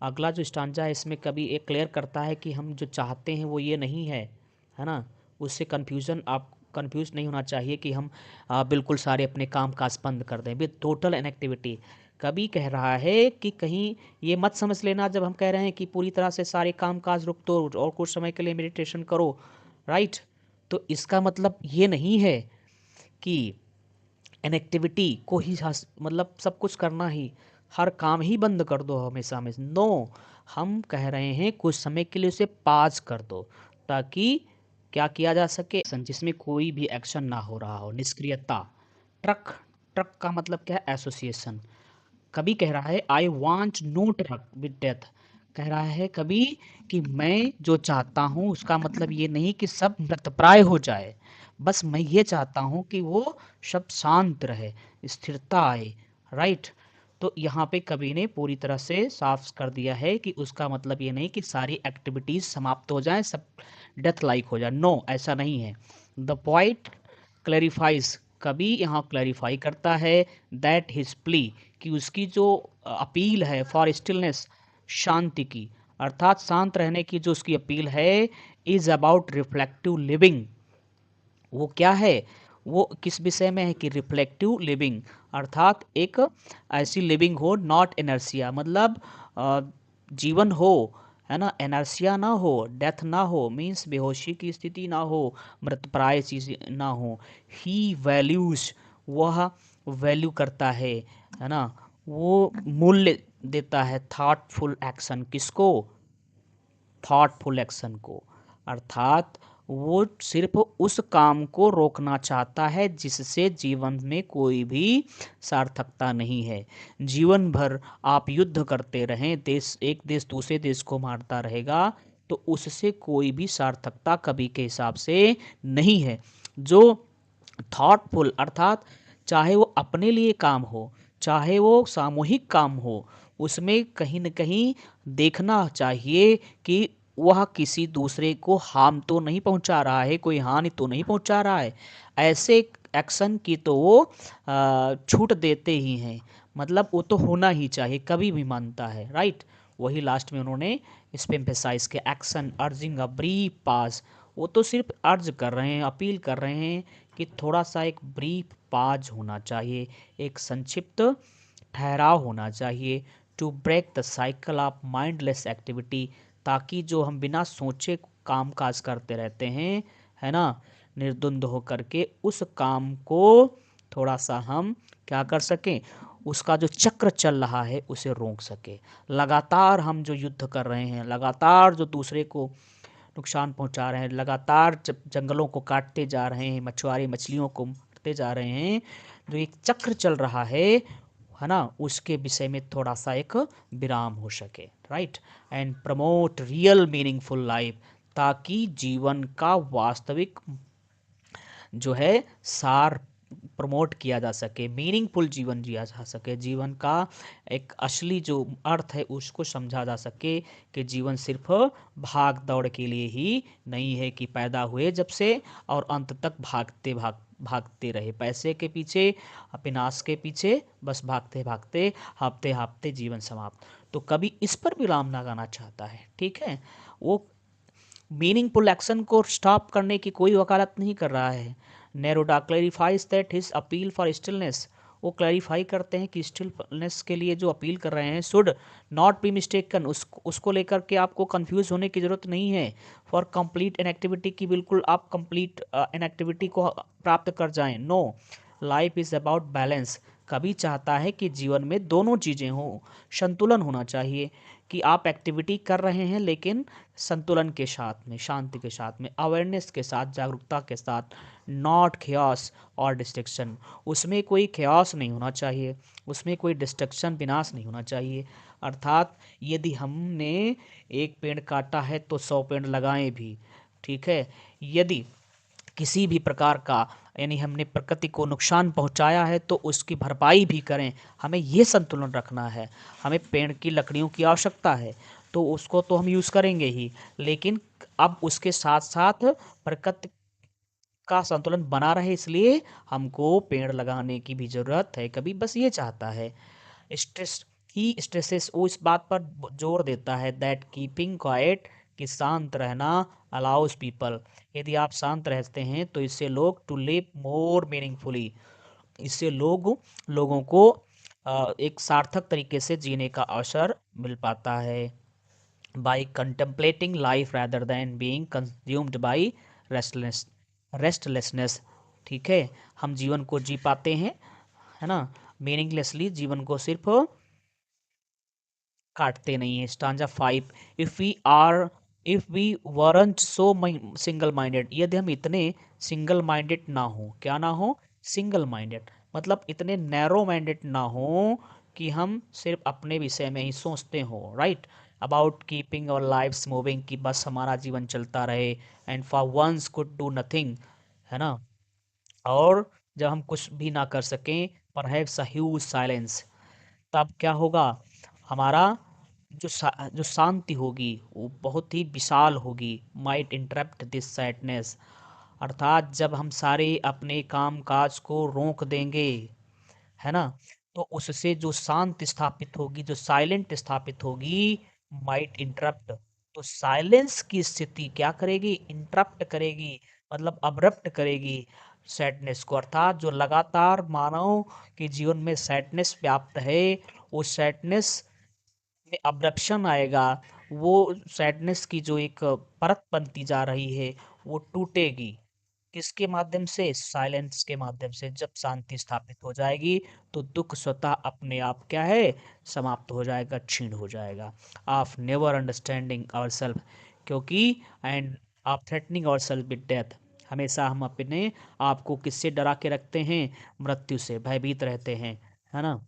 अगला जो स्टांजा है इसमें कभी एक क्लियर करता है कि हम जो चाहते हैं वो ये नहीं है ना। उससे कन्फ्यूज़न, आप कंफ्यूज नहीं होना चाहिए कि हम बिल्कुल सारे अपने काम काज बंद कर दें विद टोटल इनएक्टिविटी। कभी कह रहा है कि कहीं ये मत समझ लेना जब हम कह रहे हैं कि पूरी तरह से सारे काम काज रुक दो और कुछ समय के लिए मेडिटेशन करो, राइट। तो इसका मतलब ये नहीं है कि इनएक्टिविटी को ही मतलब सब कुछ करना ही, हर काम ही बंद कर दो हमेशा हमेशा, नो। हम कह रहे हैं कुछ समय के लिए उसे पाज कर दो ताकि क्या किया जा सके, जिसमें कोई भी एक्शन ना हो रहा हो, निष्क्रियता। ट्रक, ट्रक का मतलब क्या है, एसोसिएशन। कभी कह रहा है I want no truck with death. कह रहा है कभी कि मैं जो चाहता हूँ उसका मतलब ये नहीं कि सब मृतप्राय हो जाए, बस मैं ये चाहता हूँ कि वो सब शांत रहे, स्थिरता आए, राइट। तो यहाँ पे कवि ने पूरी तरह से साफ कर दिया है कि उसका मतलब ये नहीं कि सारी एक्टिविटीज समाप्त हो जाएं, सब डेथ लाइक हो जाए, नो, ऐसा नहीं है। द पॉइंट क्लैरिफाइज, कभी यहाँ क्लैरिफाई करता है दैट हिज प्ली, कि उसकी जो अपील है फॉर स्टिलनेस, शांति की, अर्थात शांत रहने की जो उसकी अपील है, इज अबाउट रिफ्लेक्टिव लिविंग। वो क्या है, वो किस विषय में है कि रिफ्लेक्टिव लिविंग, अर्थात एक ऐसी लिविंग हो, नॉट इनर्सिया, मतलब अ, जीवन हो, है ना, एनर्सिया ना हो, डेथ ना हो, मीन्स बेहोशी की स्थिति ना हो, मृतप्राय चीज ना हो। ही वैल्यूज, वह वैल्यू करता है ना, वो मूल्य देता है थॉटफुल एक्शन, किसको, थॉटफुल एक्शन को, अर्थात वो सिर्फ उस काम को रोकना चाहता है जिससे जीवन में कोई भी सार्थकता नहीं है। जीवन भर आप युद्ध करते रहें, देश एक देश दूसरे देश को मारता रहेगा, तो उससे कोई भी सार्थकता कभी के हिसाब से नहीं है। जो थॉटफुल, अर्थात चाहे वो अपने लिए काम हो, चाहे वो सामूहिक काम हो, उसमें कहीं न कहीं देखना चाहिए कि वह किसी दूसरे को हार्म तो नहीं पहुंचा रहा है, कोई हानि तो नहीं पहुंचा रहा है। ऐसे एक्शन की तो वो छूट देते ही हैं, मतलब वो तो होना ही चाहिए, कभी भी मानता है, राइट। वही लास्ट में उन्होंने इस पे एम्फेसाइज किया, एक्शन अर्जिंग अ ब्रीफ पास। वो तो सिर्फ अर्ज कर रहे हैं, अपील कर रहे हैं कि थोड़ा सा एक ब्रीफ पाज होना चाहिए, एक संक्षिप्त ठहराव होना चाहिए, to break the cycle of mindless activity, ताकि जो हम बिना सोचे काम काज करते रहते हैं, है ना, निर्द्वंद होकर के उस काम को थोड़ा सा हम क्या कर सकें, उसका जो चक्र चल रहा है उसे रोक सके। लगातार हम जो युद्ध कर रहे हैं, लगातार जो दूसरे को नुकसान पहुंचा रहे हैं, लगातार जंगलों को काटते जा रहे हैं, मछुआरे मछलियों को मारते जा रहे हैं, जो एक चक्र चल रहा है ना, उसके विषय में थोड़ा सा एक विराम हो सके, right. And promote real meaningful life, ताकि जीवन का वास्तविक जो है सार प्रमोट किया जा सके, मीनिंगफुल जीवन जिया जा सके, जीवन का एक असली जो अर्थ है उसको समझा जा सके, कि जीवन सिर्फ भाग दौड़ के लिए ही नहीं है कि पैदा हुए जब से और अंत तक भागते रहे पैसे के पीछे, विनाश के पीछे, बस भागते भागते हाफते हाफते जीवन समाप्त। तो कभी इस पर विराम लगाना चाहता है, ठीक है। वो मीनिंगफुल एक्शन को स्टॉप करने की कोई वकालत नहीं कर रहा है। Neruda clarifies that his appeal for stillness, वो क्लैरिफाई करते हैं कि स्टिलनेस के लिए जो अपील कर रहे हैं, शुड नॉट बी मिस्टेकन, उसको लेकर के आपको कंफ्यूज होने की ज़रूरत नहीं है। फॉर कंप्लीट इनएक्टिविटी की, बिल्कुल आप कंप्लीट इनएक्टिविटी को प्राप्त कर जाएं, no. Life is about balance, कभी चाहता है कि जीवन में दोनों चीज़ें हों, संतुलन होना चाहिए, कि आप एक्टिविटी कर रहे हैं लेकिन संतुलन के साथ में, शांति के साथ में, अवेयरनेस के साथ, जागरूकता के साथ, नॉट chaos और डिस्ट्रक्शन, उसमें कोई chaos नहीं होना चाहिए, उसमें कोई डिस्ट्रक्शन, विनाश नहीं होना चाहिए। अर्थात यदि हमने एक पेड़ काटा है तो 100 पेड़ लगाएं भी, ठीक है। यदि किसी भी प्रकार का, यानी हमने प्रकृति को नुकसान पहुंचाया है तो उसकी भरपाई भी करें, हमें ये संतुलन रखना है। हमें पेड़ की लकड़ियों की आवश्यकता है तो उसको तो हम यूज़ करेंगे ही, लेकिन अब उसके साथ साथ प्रकृति का संतुलन बना रहे, इसलिए हमको पेड़ लगाने की भी ज़रूरत है, कभी बस ये चाहता है। स्ट्रेस ही स्ट्रेसेस, वो इस बात पर जोर देता है दैट कीपिंग क्वाइट, कि शांत रहना, अलाउज पीपल, यदि आप शांत रहते हैं तो इससे लोग टू लिव मोर मीनिंगफुली, इससे लोगों को एक सार्थक तरीके से जीने का अवसर मिल पाता है। By contemplating life rather than being consumed by restless restlessness, ठीक है, हम जीवन को जी पाते हैं, है ना, मीनिंगलेसली, जीवन को सिर्फ काटते नहीं है। Stanza 5, if we are if we weren't so single minded, यदि हम इतने सिंगल माइंडेड ना हो, क्या ना हो, सिंगल माइंडेड, मतलब इतने नैरो माइंडेड ना हो कि हम सिर्फ अपने विषय में ही सोचते हो, right, about keeping our lives moving, कि बस हमारा जीवन चलता रहे, and for once could do nothing, है ना, और जब हम कुछ भी ना कर सकें, परहैप्स अ ह्यूज साइलेंस, तब क्या होगा, हमारा जो शांति होगी वो बहुत ही विशाल होगी, माइट इंटरप्ट दिस सैडनेस, अर्थात जब हम सारे अपने काम काज को रोक देंगे, है ना, तो उससे जो शांति स्थापित होगी, जो साइलेंट स्थापित होगी, माइट इंटरप्ट, तो साइलेंस की स्थिति क्या करेगी, इंटरप्ट करेगी, मतलब अब्रप्ट करेगी सैडनेस को, अर्थात जो लगातार मानव के जीवन में सैडनेस व्याप्त है, वो सैडनेस में अब्रप्शन आएगा, वो सैडनेस की जो एक परत बनती जा रही है वो टूटेगी, किसके माध्यम से, साइलेंस के माध्यम से, जब शांति स्थापित हो जाएगी तो दुख स्वतः अपने आप क्या है, समाप्त हो जाएगा, क्षीण हो जाएगा, of never understanding our self, क्योंकि and of threatening our self with death, हमेशा हम अपने आप को किससे डरा के रखते हैं, मृत्यु से भयभीत रहते हैं, है ना,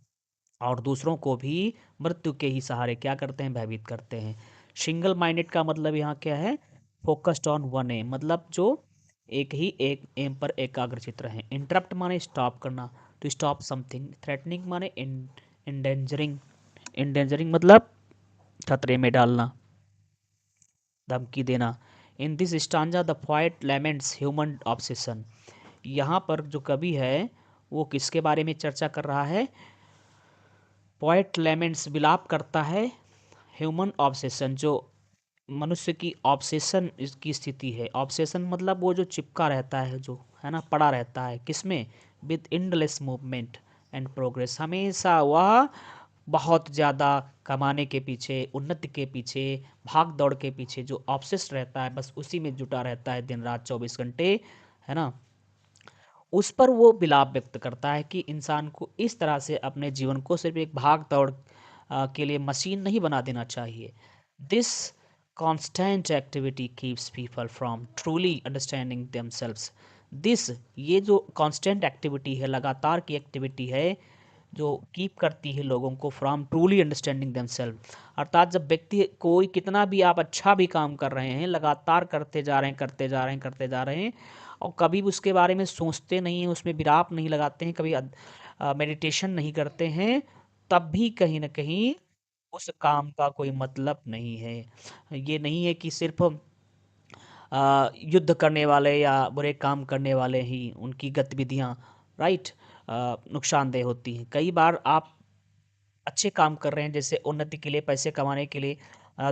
और दूसरों को भी मृत्यु के ही सहारे क्या करते हैं, भयभीत करते हैं। सिंगल माइंडेड का मतलब यहाँ क्या है, फोकस्ड ऑन वन एम, मतलब जो एक एम पर एकाग्रचित रहें। इंटरप्ट माने स्टॉप करना, टू स्टॉप समथिंग। थ्रेटनिंग माने इंडेंजरिंग, इंडेंजरिंग मतलब खतरे में डालना, धमकी देना। In this stanza the poet laments human obsession, यहाँ पर जो कवि है वो किसके बारे में चर्चा कर रहा है, पोएट लेमेंट्स विलाप करता है, ह्यूमन ऑब्सेशन, जो मनुष्य की ऑब्सेशन की स्थिति है, ऑब्सेशन मतलब वो जो चिपका रहता है, जो है ना, पड़ा रहता है किसमें, with endless movement and progress, हमेशा वह बहुत ज़्यादा कमाने के पीछे, उन्नति के पीछे, भाग दौड़ के पीछे जो ऑब्सेस रहता है, बस उसी में जुटा रहता है दिन रात 24 घंटे, है ना, उस पर वो विलाप व्यक्त करता है कि इंसान को इस तरह से अपने जीवन को सिर्फ एक भाग दौड़ के लिए मशीन नहीं बना देना चाहिए। This constant activity keeps people from truly understanding themselves, this, ये जो कॉन्स्टेंट एक्टिविटी है, लगातार की एक्टिविटी है, जो कीप करती है लोगों को फ्रॉम ट्रूली अंडरस्टैंडिंग देमसेल्व, अर्थात जब व्यक्ति कोई कितना भी आप अच्छा भी काम कर रहे हैं, लगातार करते जा रहे हैं, करते जा रहे हैं, करते जा रहे हैं, और कभी भी उसके बारे में सोचते नहीं हैं, उसमें विराप नहीं लगाते हैं, कभी मेडिटेशन नहीं करते हैं, तब भी कहीं ना कहीं उस काम का कोई मतलब नहीं है। ये नहीं है कि सिर्फ युद्ध करने वाले या बुरे काम करने वाले ही उनकी गतिविधियां, राइट, नुकसानदेह होती हैं। कई बार आप अच्छे काम कर रहे हैं, जैसे उन्नति के लिए, पैसे कमाने के लिए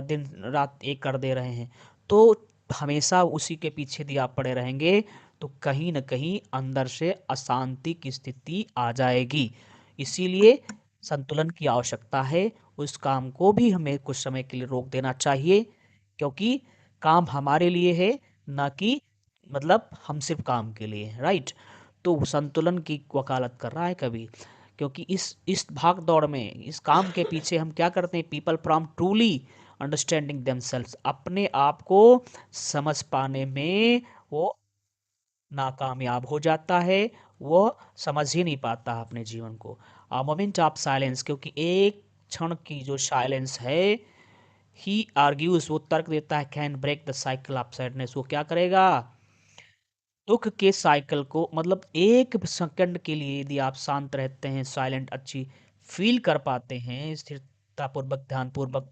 दिन रात एक कर दे रहे हैं, तो हमेशा उसी के पीछे यदि आप पड़े रहेंगे तो कहीं न कहीं अंदर से अशांति की स्थिति आ जाएगी। इसीलिए संतुलन की आवश्यकता है, उस काम को भी हमें कुछ समय के लिए रोक देना चाहिए, क्योंकि काम हमारे लिए है, ना कि मतलब हम सिर्फ काम के लिए, राइट। तो संतुलन की वकालत कर रहा है कवि, क्योंकि इस भाग दौड़ में, इस काम के पीछे हम क्या करते हैं, people from truly understanding themselves, अपने आप को समझ पाने में वो नाकामयाब हो जाता है, वो समझ ही नहीं पाता अपने जीवन को। अ मोमेंट ऑफ साइलेंस, क्योंकि एक क्षण की जो साइलेंस है, ही आर्ग्यूज, वो तर्क देता है, can break the cycle of sadness, वो क्या करेगा, दुख के साइकिल को, मतलब एक सेकंड के लिए यदि आप शांत रहते हैं, साइलेंट अच्छी फील कर पाते हैं, स्थिरता पूर्वक, ध्यान पूर्वक,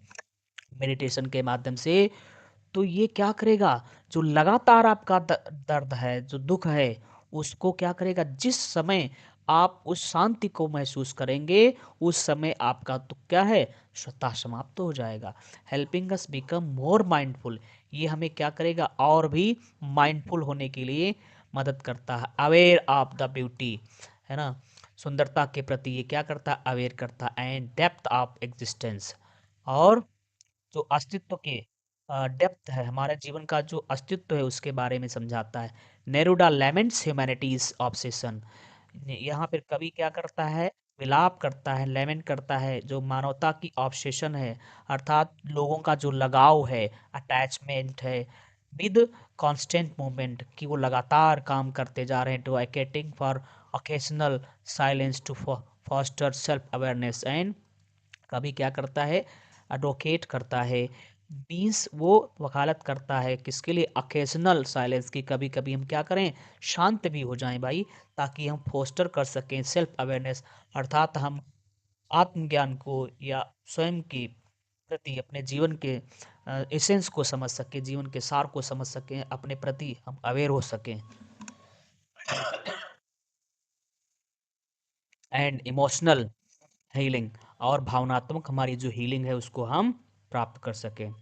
मेडिटेशन के माध्यम से, तो ये क्या करेगा, जो लगातार आपका दर्द है, जो दुख है, उसको क्या करेगा, जिस समय आप उस शांति को महसूस करेंगे उस समय आपका दुख क्या है, स्वतः समाप्त हो जाएगा। Helping us become more mindful, ये हमें क्या करेगा, और भी माइंडफुल होने के लिए मदद करता है। अवेयर ऑफ द ब्यूटी, है ना, सुंदरता के प्रति ये क्या करता है, अवेयर करता है। एंड डेप्थ ऑफ एग्जिस्टेंस, और जो अस्तित्व के डेप्थ है, हमारे जीवन का जो अस्तित्व है उसके बारे में समझाता है। नेरूडा लेमेंट्स ह्यूमैनिटीज ऑब्सेशन, यहाँ पर कवि क्या करता है, विलाप करता है, लेमेंट करता है जो मानवता की ऑब्सेशन है, अर्थात लोगों का जो लगाव है, अटैचमेंट है विद कांस्टेंट मूवमेंट, कि वो लगातार काम करते जा रहे हैं, to advocating for occasional silence to foster self awareness. And कभी क्या करता है, एडवोकेट करता है, मीन्स वो वकालत करता है किसके लिए, अकेजनल साइलेंस की, कभी कभी हम क्या करें, शांत भी हो जाएं भाई, ताकि हम फोस्टर कर सकें सेल्फ अवेयरनेस, अर्थात हम आत्मज्ञान को या स्वयं के प्रति अपने जीवन के एसेंस को समझ सकें, जीवन के सार को समझ सकें, अपने प्रति हम अवेयर हो सकें। एंड इमोशनल हीलिंग, और भावनात्मक हमारी जो हीलिंग है उसको हम प्राप्त कर सकें।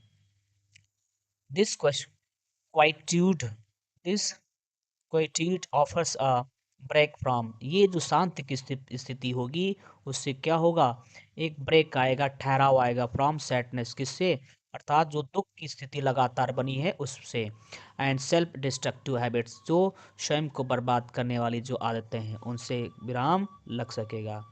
This quietude this quietude offers a break from, ये जो शांति की स्थिति होगी उससे क्या होगा, एक ब्रेक आएगा, ठहराव आएगा, फ्रॉम सैडनेस, किससे, अर्थात जो दुख की स्थिति लगातार बनी है उससे। एंड सेल्फ डिस्ट्रक्टिव हैबिट्स, जो स्वयं को बर्बाद करने वाली जो आदतें हैं उनसे विराम लग सकेगा।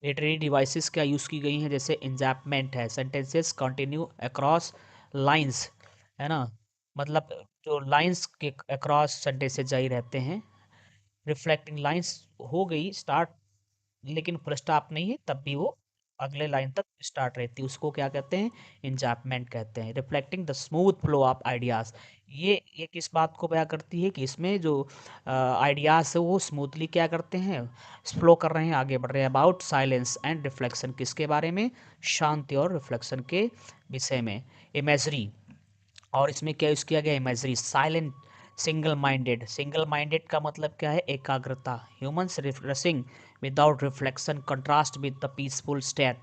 लिटरेरी डिवाइसेस क्या यूज़ की गई हैं, जैसे इंजैपमेंट है, सेंटेंसेस कंटिन्यू अक्रॉस लाइंस, है ना, मतलब जो लाइंस के अक्रॉस सेंटेंसेस जारी रहते हैं। रिफ्लेक्टिंग लाइंस हो गई स्टार्ट, लेकिन फुल स्टॉप नहीं है तब भी वो अगले लाइन तक स्टार्ट रहती है, उसको क्या कहते हैं, इंजैपमेंट कहते हैं। Reflecting the smooth flow of ideas, ये किस बात को बयां करती है कि इसमें जो आइडियाज है वो स्मूथली क्या करते हैं, फ्लो कर रहे हैं, आगे बढ़ रहे हैं। अबाउट साइलेंस एंड रिफ्लेक्शन, किसके बारे में, शांति और रिफ्लेक्शन के विषय में। इमेजरी, और इसमें क्या यूज़ किया गया, इमेजरी, साइलेंट, सिंगल माइंडेड का मतलब क्या है, एकाग्रता, humans refreshing without reflection, contrast with the peaceful state,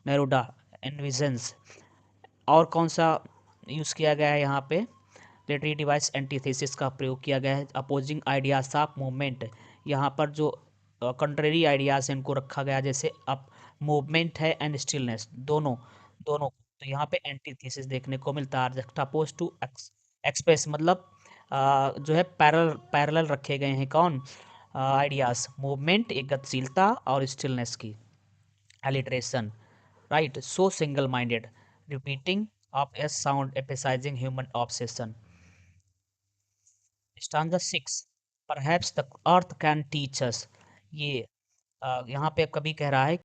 Neruda envisions. और कौन सा यूज़ किया गया है यहाँ पे, लिटरेरी डिवाइस एंटीथेसिस का प्रयोग किया गया है। अपोजिंग आइडियाज ऑफ मूवमेंट, यहाँ पर जो कंट्रेरी आइडियाज हैं इनको रखा गया, जैसे अब मूवमेंट है एंड स्टिलनेस, दोनों दोनों, तो यहाँ पे एंटीथेसिस देखने को मिलता है। जक्टापोज टू एक्सप्रेस, मतलब जो है पैरेलल रखे गए हैं कौन, आइडियाज, मूवमेंट एक गतिशीलता और स्टिलनेस की, alliteration, right, so single minded, repeating of a sound emphasizing human obsession। stanza 6, perhaps the earth can teach us, ये यहाँ पे कभी कह रहा है,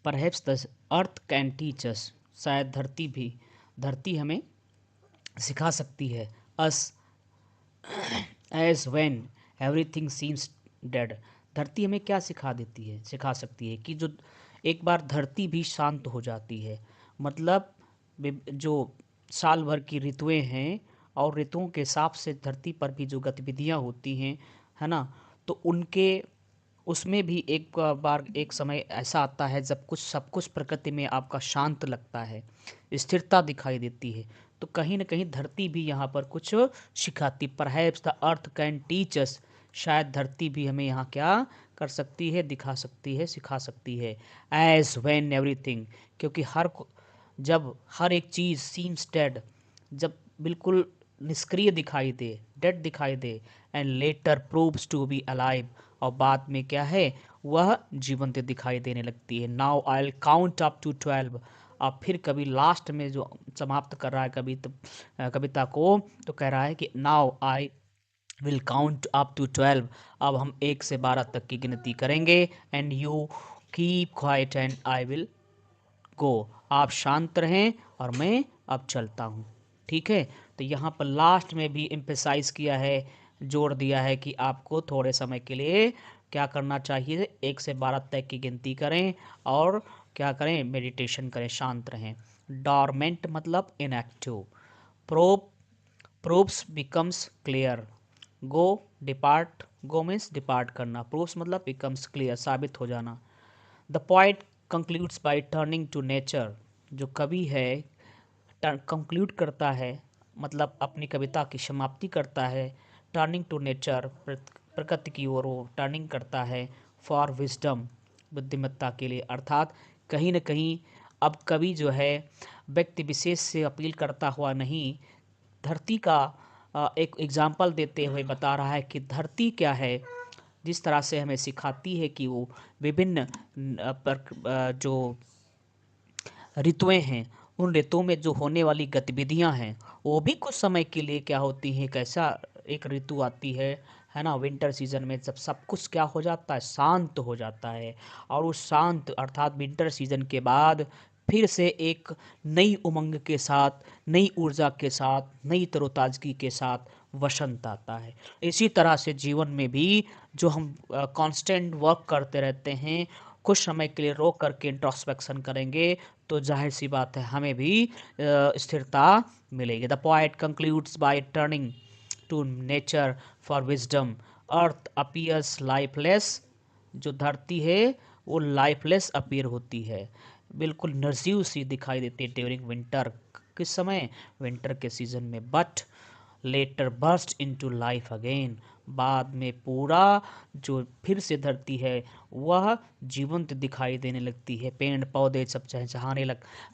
perhaps the earth can teach us, शायद धरती हमें सिखा सकती है, us as when everything seems dead, धरती हमें क्या सिखा सकती है कि जो एक बार धरती भी शांत हो जाती है, मतलब जो साल भर की ऋतुएं हैं और ऋतुओं के हिसाब से धरती पर भी जो गतिविधियां होती हैं, है ना, तो उनके उसमें भी एक बार एक समय ऐसा आता है जब सब कुछ प्रकृति में आपका शांत लगता है, स्थिरता दिखाई देती है, तो कहीं न कहीं धरती भी यहाँ पर कुछ सिखाती। Perhaps the earth can teach us, शायद धरती भी हमें यहाँ क्या कर सकती है, दिखा सकती है, सिखा सकती है। एज व्हेन एवरीथिंग, क्योंकि जब हर एक चीज़ सीम्स डेड, जब बिल्कुल निष्क्रिय दिखाई दे, डेड दिखाई दे, and later proves to be alive, और बाद में क्या है, वह जीवंत दिखाई देने लगती है। Now I will count up to 12, अब फिर कभी लास्ट में जो समाप्त कर रहा है कविता को, तो कह रहा है कि now I will count up to 12, अब हम 1 से 12 तक की गिनती करेंगे। And you keep quiet and I will go, आप शांत रहें और मैं अब चलता हूँ, ठीक है। तो यहाँ पर लास्ट में भी एम्फेसाइज किया है, जोर दिया है कि आपको थोड़े समय के लिए क्या करना चाहिए, 1 से 12 तक की गिनती करें और क्या करें, मेडिटेशन करें, शांत रहें। डॉर्मेंट मतलब inactive, probe probes becomes clear, go depart, go means depart करना, प्रूव्स मतलब बिकम्स क्लियर, साबित हो जाना। The poet concludes by turning to nature, जो कवि है कंक्लूड करता है मतलब अपनी कविता की समाप्ति करता है टर्निंग टू नेचर, प्रकृति की ओर वो टर्निंग करता है, फॉर विजडम, बुद्धिमत्ता के लिए। अर्थात कहीं न कहीं अब कवि जो है व्यक्ति विशेष से अपील करता हुआ नहीं, धरती का एक एग्जाम्पल देते हुए बता रहा है कि धरती क्या है, जिस तरह से हमें सिखाती है कि वो विभिन्न जो ऋतुएं हैं, उन ऋतुओं में जो होने वाली गतिविधियां हैं वो भी कुछ समय के लिए क्या होती हैं, कैसा एक ऋतु आती है ना, विंटर सीजन में जब सब कुछ क्या हो जाता है, शांत हो जाता है। और उस शांत अर्थात विंटर सीजन के बाद फिर से एक नई उमंग के साथ, नई ऊर्जा के साथ, नई तरोताजगी के साथ वसंत आता है। इसी तरह से जीवन में भी जो हम कांस्टेंट वर्क करते रहते हैं, कुछ समय के लिए रोक करके इंट्रोस्पेक्शन करेंगे तो जाहिर सी बात है हमें भी स्थिरता मिलेगी। The poet concludes by turning to nature for wisdom, earth appears lifeless, जो धरती है वो लाइफलेस अपीयर होती है, बिल्कुल निर्जीव सी दिखाई देती है ड्यूरिंग विंटर, किस समय, विंटर के सीजन में, but later burst into life again, बाद में पूरा जो फिर से धरती है वह जीवंत दिखाई देने लगती है, पेड़ पौधे सब चहचहाने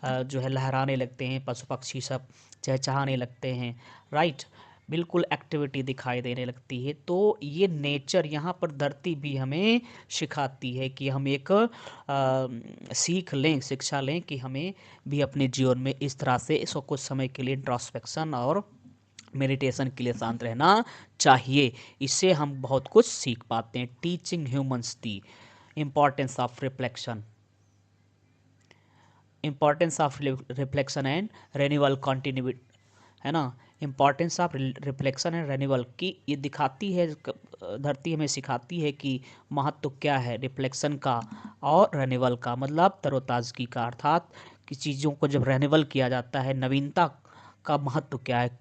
जो है लहराने लगते हैं, पशु पक्षी सब चहचहाने लगते हैं, राइट, बिल्कुल एक्टिविटी दिखाई देने लगती है। तो ये नेचर यहाँ पर धरती भी हमें सिखाती है कि हम एक सीख लें, शिक्षा लें कि हमें भी अपने जीवन में इस तरह से इसको कुछ समय के लिए इंट्रोस्पेक्शन और मेडिटेशन के लिए शांत रहना चाहिए। इससे हम बहुत कुछ सीख पाते हैं। Teaching humans the importance of reflection, importance of reflection and renewal continuity, है ना, importance of reflection and renewal की ये दिखाती है, धरती हमें सिखाती है कि महत्व क्या है रिफ्लेक्शन का और रेन्यूअल का, मतलब तरोताजगी का, अर्थात कि चीज़ों को जब रेन्यूअल किया जाता है, नवीनता का महत्व क्या है,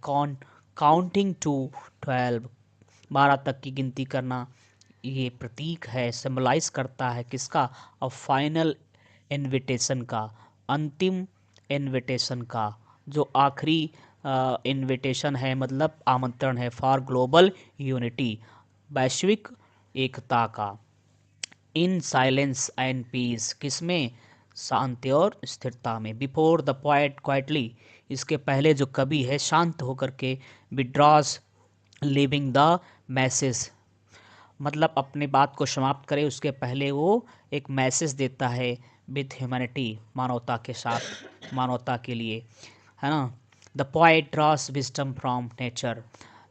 काउंटिंग टू 12, 12 तक की गिनती करना, ये प्रतीक है, सिंबलाइज करता है किसका, और फाइनल इनविटेशन का, अंतिम इनविटेशन का, जो आखिरी इनविटेशन है मतलब आमंत्रण है, फॉर ग्लोबल यूनिटी, वैश्विक एकता का, इन साइलेंस एंड पीस, किसमें, शांति और स्थिरता में, बिफोर द पोएट क्वाइटली, इसके पहले जो कवि है शांत होकर के विड्रॉज लिविंग द मैसेज, मतलब अपनी बात को समाप्त करे उसके पहले वो एक मैसेज देता है विथ ह्यूमैनिटी, मानवता के साथ, मानवता के लिए, है ना। The poet draws wisdom from nature,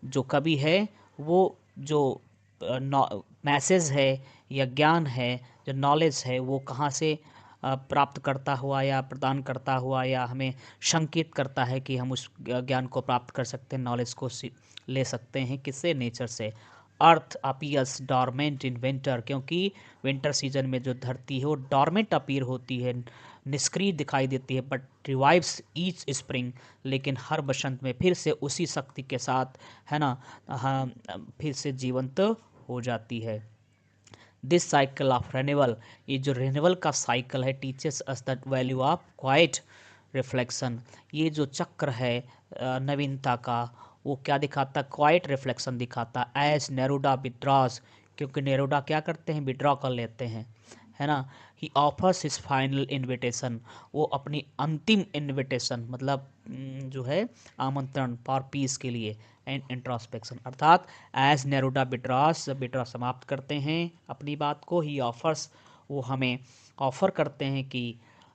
जो कवि है वो जो मैसेज है या ज्ञान है, जो नॉलेज है वो कहाँ से प्राप्त करता हुआ या प्रदान करता हुआ या हमें संकेत करता है कि हम उस ज्ञान को प्राप्त कर सकते हैं, नॉलेज को ले सकते हैं, किससे, नेचर से। अर्थ अपीयर्स डॉर्मेंट इन विंटर, क्योंकि विंटर सीजन में जो धरती है वो डॉर्मेंट अपीयर होती है, निष्क्रिय दिखाई देती है, बट रिवाइव्स ईच स्प्रिंग, लेकिन हर बसंत में फिर से उसी शक्ति के साथ, है ना, हाँ, फिर से जीवंत हो जाती है। दिस साइकिल ऑफ रेन्यूअल, ये जो रेन्यूअल का साइकिल है, teachers us the value of quite reflection, ये जो चक्र है नवीनता का, वो क्या दिखाता, क्वाइट रिफ्लेक्शन दिखाता, एज नेरूडा विड्रॉज, क्योंकि नेरूडा क्या करते हैं, विड्रॉ कर लेते हैं, है ना। ही ऑफर्स हिज फाइनल इनविटेशन, वो अपनी अंतिम इनविटेशन मतलब जो है आमंत्रण फॉर पीस के लिए एंड इंट्रोस्पेक्शन, अर्थात एज नेरूडा विड्रॉस, जब विड्रॉ समाप्त करते हैं अपनी बात को, ही ऑफर्स, वो हमें ऑफर करते हैं कि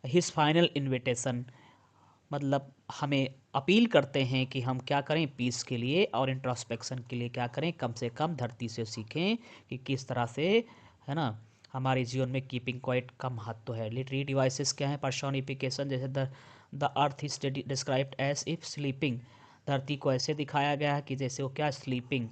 हिज फाइनल इनविटेशन, मतलब हमें अपील करते हैं कि हम क्या करें पीस के लिए और इंट्रोस्पेक्शन के लिए क्या करें, कम से कम धरती से सीखें कि किस तरह से, है ना, हमारे जीवन में कीपिंग क्वाइट का महत्व है। लिटरी डिवाइसेस क्या है, पर्सोनिफिकेशन, जैसे the earth is described as if sleeping, धरती को ऐसे दिखाया गया है कि जैसे वो क्या, स्लीपिंग,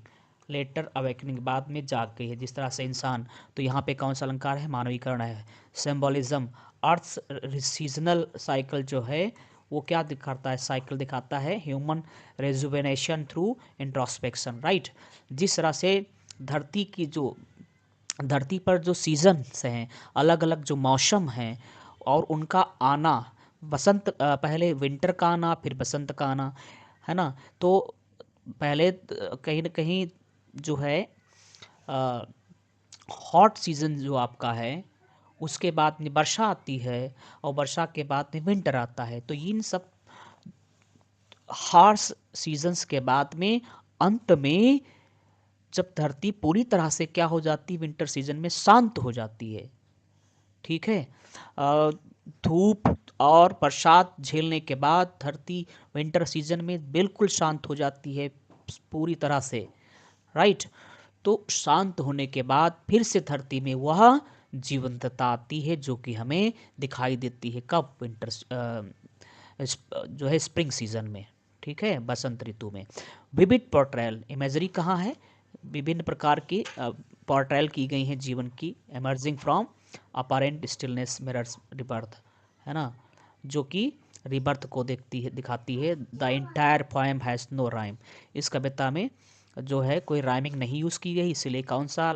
लेटर अवेकनिंग, बाद में जाग गई है, जिस तरह से इंसान, तो यहाँ पे कौन सा अलंकार है, मानवीकरण है। सिंबोलिज्म, अर्थ सीजनल साइकिल जो है वो क्या दिखाता है, साइकिल दिखाता है human rejuvenation through introspection, right. जिस तरह से धरती की जो धरती पर जो सीजन्स हैं, अलग अलग जो मौसम हैं और उनका आना, पहले विंटर का आना फिर बसंत का आना, है ना। तो पहले कहीं ना कहीं जो है हॉट सीज़न जो आपका है, उसके बाद में वर्षा आती है और वर्षा के बाद में विंटर आता है। तो इन सब हार्श सीजन्स के बाद में अंत में जब धरती पूरी तरह से क्या हो जाती है, विंटर सीजन में शांत हो जाती है, ठीक है। अ, धूप और बरसात झेलने के बाद धरती विंटर सीजन में बिल्कुल शांत हो जाती है पूरी तरह से, राइट। तो शांत होने के बाद फिर से धरती में वह जीवंतता आती है जो कि हमें दिखाई देती है कब, विंटर जो है स्प्रिंग सीजन में, ठीक है, बसंत ऋतु में। विविड पोर्ट्रेयल इमेजरी कहाँ है, विभिन्न प्रकार की पोर्ट्रेयल की गई हैं जीवन की, emerging from apparent stillness mirrors rebirth, है ना, जो कि रिबर्थ को देखती है, दिखाती है। The entire poem has no rhyme, इस कविता में जो है कोई राइमिंग नहीं यूज़ की गई, इसलिए कौन सा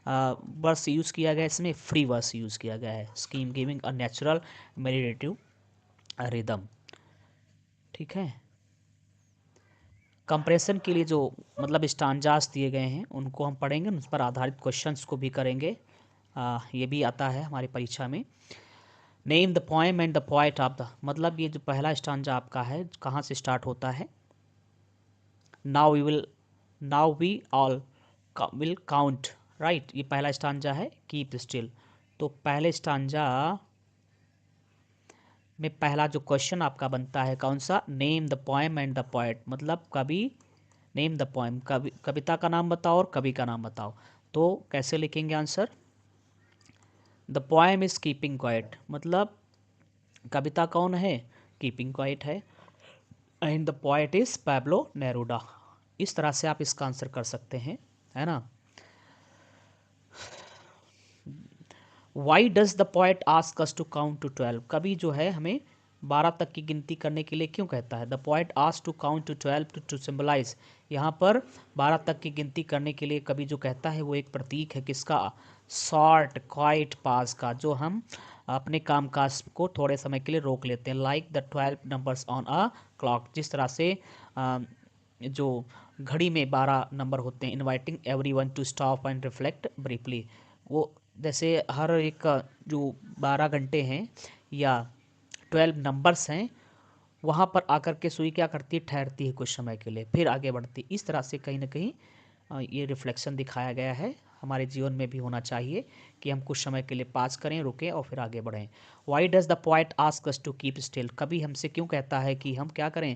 वर्स यूज़ किया गया, इसमें फ्री वर्स यूज़ किया गया है, scheme giving a natural meditative rhythm, ठीक है। कंप्रेशन के लिए जो मतलब स्टांजास दिए गए हैं उनको हम पढ़ेंगे, उस पर आधारित क्वेश्चंस को भी करेंगे। ये भी आता है हमारी परीक्षा में। Name the poem and the poet of the, मतलब ये जो पहला स्टांजा आपका है कहाँ से स्टार्ट होता है, now we all will count, right, ये पहला स्टांजा है, कीप स्टिल। तो पहले स्टांजा में पहला जो क्वेश्चन आपका बनता है कौन सा, name the poem and the poet, मतलब कवि, नेम द पोएम, कविता का नाम बताओ और कवि का नाम बताओ। तो कैसे लिखेंगे answer, the poem is keeping quiet, मतलब कविता कौन है, कीपिंग क्वाइट है, and the poet is Pablo Neruda. इस तरह से आप इसका आंसर कर सकते हैं, है ना। Why does the poet ask us to count to 12, कवि जो है हमें 12 तक की गिनती करने के लिए क्यों कहता है, the poet ask to count to 12 to symbolise, यहाँ पर 12 तक की गिनती करने के लिए कवि जो कहता है वो एक प्रतीक है किसका, शॉर्ट क्वाइट पास का, जो हम अपने काम काज को थोड़े समय के लिए रोक लेते हैं, like the 12 numbers on a clock, जिस तरह से जो घड़ी में 12 नंबर होते हैं, inviting every one two stop and reflect briefly, वो जैसे हर एक जो 12 घंटे हैं या 12 नंबर्स हैं, वहाँ पर आकर के सुई क्या करती है, ठहरती है कुछ समय के लिए फिर आगे बढ़ती, इस तरह से कहीं ना कहीं ये रिफ्लेक्शन दिखाया गया है, हमारे जीवन में भी होना चाहिए कि हम कुछ समय के लिए पास करें, रुकें और फिर आगे बढ़ें। Why does the poet ask us to keep still, कभी हमसे क्यों कहता है कि हम क्या करें,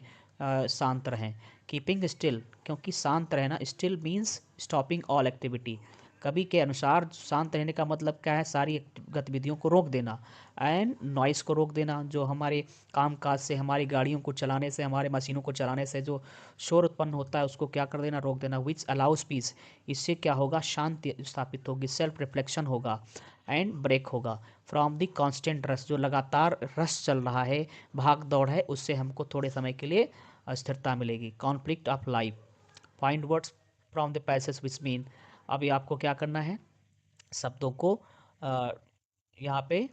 शांत रहें, कीपिंग स्टिल, क्योंकि शांत रहना, still means stopping all activity, कवि के अनुसार शांत रहने का मतलब क्या है, सारी गतिविधियों को रोक देना, एंड नॉइस को रोक देना, जो हमारे काम काज से, हमारी गाड़ियों को चलाने से, हमारे मशीनों को चलाने से जो शोर उत्पन्न होता है उसको क्या कर देना, रोक देना, विच अलाउस पीस, इससे क्या होगा, शांति स्थापित होगी, सेल्फ रिफ्लेक्शन होगा, एंड ब्रेक होगा फ्रॉम द कॉन्स्टेंट रश, जो लगातार रश चल रहा है, भाग दौड़ है, उससे हमको थोड़े समय के लिए स्थिरता मिलेगी, conflict of life, find words from the passage which mean, अभी आपको क्या करना है, शब्दों को यहाँ पे,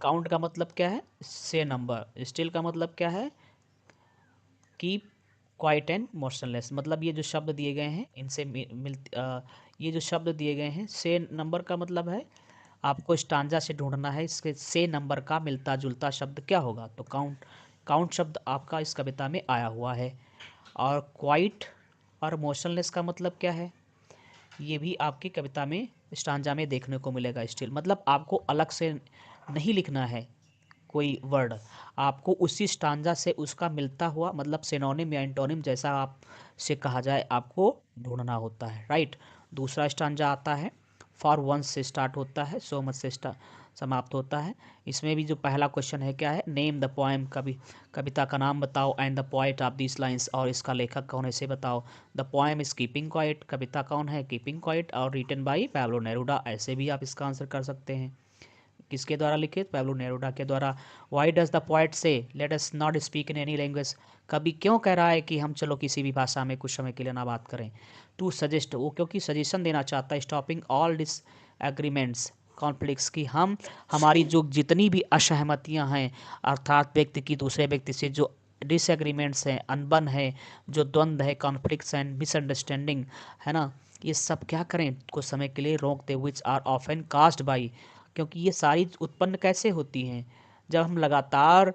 काउंट का मतलब क्या है, से नंबर, स्टिल का मतलब क्या है, कीप क्वाइट एंड मोशनलेस, मतलब ये जो शब्द दिए गए हैं इनसे ये जो शब्द दिए गए हैं, से नंबर का मतलब है आपको स्टांजा से ढूंढना है इसके से नंबर का मिलता जुलता शब्द क्या होगा, तो काउंट, काउंट शब्द आपका इस कविता में आया हुआ है। और क्वाइट और मोशनलेस का मतलब क्या है, ये भी आपकी कविता में स्टांजा में देखने को मिलेगा, स्टिल मतलब आपको अलग से नहीं लिखना है कोई वर्ड, आपको उसी स्टांजा से उसका मिलता हुआ मतलब सिनोनिम या एंटोनिम जैसा आप से कहा जाए आपको ढूंढना होता है, राइट। दूसरा स्टांजा आता है, फॉर वंस से स्टार्ट होता है, सो मच से समाप्त होता है। इसमें भी जो पहला क्वेश्चन है क्या है, नेम द पोएम, कविता का नाम बताओ, and the poet of this lines, और इसका लेखक कौन है इसे बताओ। The poem is keeping quiet, कविता कौन है, कीपिंग क्वाइट, और रिटन बाई पैब्लो नेरूडा, ऐसे भी आप इसका आंसर कर सकते हैं। किसके द्वारा लिखित? पैब्लो नेरुडा के द्वारा। वाई डज द पोएट से let us not speak in any language? कवि क्यों कह रहा है कि हम चलो किसी भी भाषा में कुछ समय के लिए ना बात करें? टू सजेस्ट, वो क्योंकि सजेशन देना चाहता है, stopping all disagreements conflicts, की हम हमारी जो जितनी भी असहमतियां हैं, अर्थात व्यक्ति की दूसरे व्यक्ति से जो डिसएग्रीमेंट्स हैं, अनबन है, जो द्वंद्व है, कॉन्फ्लिक्ट्स एंड मिसअंडरस्टैंडिंग है ना, ये सब क्या करें? कुछ समय के लिए रोक दे। Which are often caused by, क्योंकि ये सारी उत्पन्न कैसे होती हैं? जब हम लगातार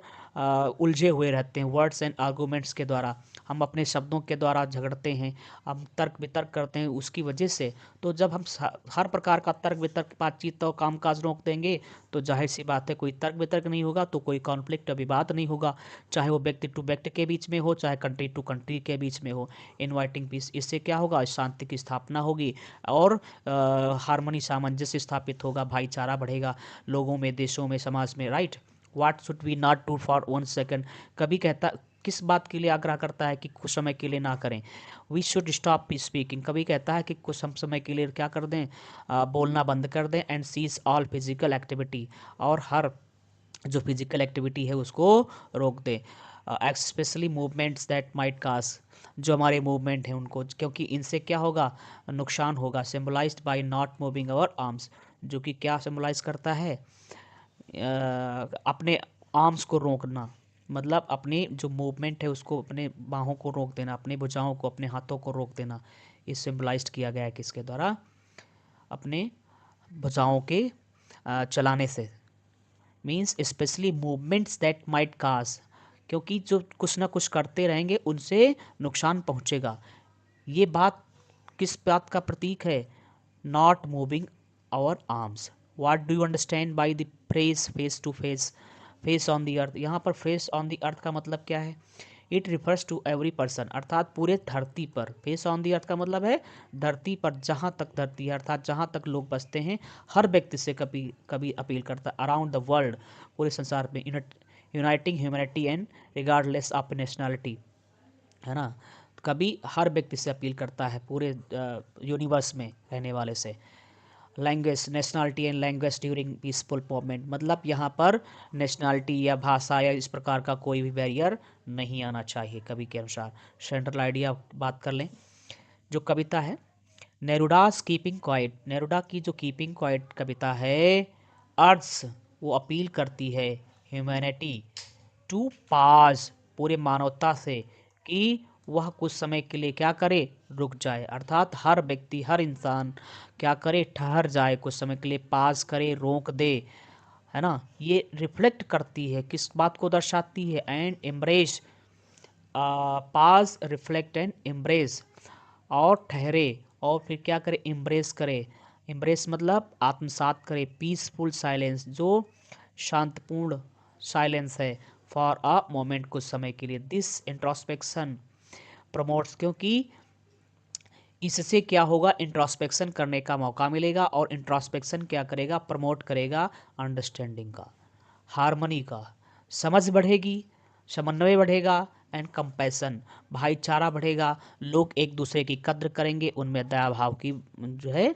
उलझे हुए रहते हैं वर्ड्स एंड आर्गूमेंट्स के द्वारा, हम अपने शब्दों के द्वारा झगड़ते हैं, हम तर्क वितर्क करते हैं उसकी वजह से। तो जब हम हर प्रकार का तर्क वितर्क, बातचीत और कामकाज रोक देंगे तो जाहिर सी बात है कोई तर्क वितर्क नहीं होगा, तो कोई कॉन्फ्लिक्ट विवाद नहीं होगा, चाहे वो व्यक्ति टू व्यक्ति के बीच में हो, चाहे कंट्री टू कंट्री के बीच में हो। इनवाइटिंग पीस, इससे क्या होगा? शांति की स्थापना होगी और हार्मनी, सामंजस्य स्थापित होगा, भाईचारा बढ़ेगा लोगों में, देशों में, समाज में। Right? What should we not do for 1 second? कभी कहता किस बात के लिए आग्रह करता है कि कुछ समय के लिए ना करें? वी शुड स्टॉप स्पीकिंग, कभी कहता है कि कुछ समय के लिए क्या कर दें? बोलना बंद कर दें। And cease all physical activity, और हर जो फिजिकल एक्टिविटी है उसको रोक दें। Specially movements that might cause, जो हमारे मूवमेंट हैं उनको, क्योंकि इनसे क्या होगा? नुकसान होगा। Symbolised by not moving our arms, जो कि क्या सिम्बलाइज करता है? अपने आर्म्स को रोकना, मतलब अपनी जो मूवमेंट है उसको, अपने बाहों को रोक देना, अपनी भुजाओं को, अपने हाथों को रोक देना। इस सिम्बलाइज्ड किया गया है किसके द्वारा? अपने भुजाओं के चलाने से। Means specially movements that might cause, क्योंकि जो कुछ ना कुछ करते रहेंगे उनसे नुकसान पहुंचेगा। ये बात किस बात का प्रतीक है? Not moving our arms. What do you understand by the phrase face to face, face on the earth? यहाँ पर फेस ऑन द अर्थ का मतलब क्या है? It refers to every person, अर्थात पूरे धरती पर। फेस ऑन दी अर्थ का मतलब है धरती पर, जहाँ तक धरती है अर्थात जहाँ तक लोग बसते हैं, हर व्यक्ति से कभी कभी अपील करता है। अराउंड द वर्ल्ड, पूरे संसार में। Uniting humanity and regardless of nationality, है ना, कभी हर व्यक्ति से अपील करता है पूरे यूनिवर्स में रहने वाले से। Language, nationality and language during peaceful movement, मतलब यहाँ पर नेशनलिटी या भाषा या इस प्रकार का कोई भी बैरियर नहीं आना चाहिए कवि के अनुसार। सेंट्रल आइडिया बात कर लें, जो कविता है नेरुडास कीपिंग क्वाइट, नेरुडा की जो कीपिंग क्वाइट कविता है, अर्थ वो अपील करती है ह्यूमैनिटी टू पास, पूरे मानवता से, कि वह कुछ समय के लिए क्या करे? रुक जाए, अर्थात हर व्यक्ति, हर इंसान क्या करे? ठहर जाए, कुछ समय के लिए पास करे, रोक दे, है ना। ये रिफ्लेक्ट करती है, किस बात को दर्शाती है? And embrace, pass, reflect and embrace, और ठहरे, और फिर क्या करे? एम्ब्रेस करे। एम्ब्रेस मतलब आत्मसात करे। पीसफुल साइलेंस, जो शांतपूर्ण साइलेंस है। फॉर अ मोमेंट, कुछ समय के लिए। दिस इंट्रोस्पेक्शन प्रमोट्स, क्योंकि इससे क्या होगा? इंट्रोस्पेक्शन करने का मौका मिलेगा, और इंट्रोस्पेक्शन क्या करेगा? प्रमोट करेगा अंडरस्टैंडिंग का, हार्मनी का, समझ बढ़ेगी, समन्वय बढ़ेगा, एंड कंपैशन, भाईचारा बढ़ेगा, लोग एक दूसरे की कद्र करेंगे, उनमें दया भाव की जो है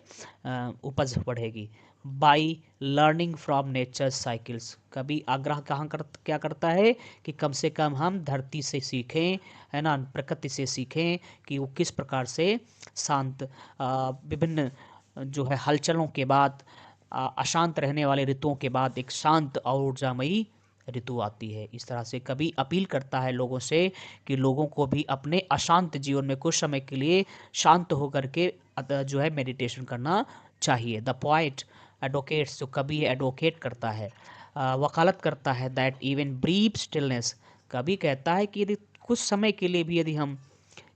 उपज बढ़ेगी। By learning from nature cycles, कभी आग्रह क्या करता है कि कम से कम हम धरती से सीखें, है ना, प्रकृति से सीखें कि वो किस प्रकार से शांत, विभिन्न जो है हलचलों के बाद, अशांत रहने वाले ऋतुओं के बाद एक शांत और ऊर्जामयी ऋतु आती है। इस तरह से कभी अपील करता है लोगों से कि लोगों को भी अपने अशांत जीवन में कुछ समय के लिए शांत होकर के जो है मेडिटेशन करना चाहिए। द पोएट एडवोकेट्स, जो कभी एडवोकेट करता है, वकालत करता है, दैट इवन ब्रीफ स्टिलनेस, कभी कहता है कि यदि कुछ समय के लिए भी यदि हम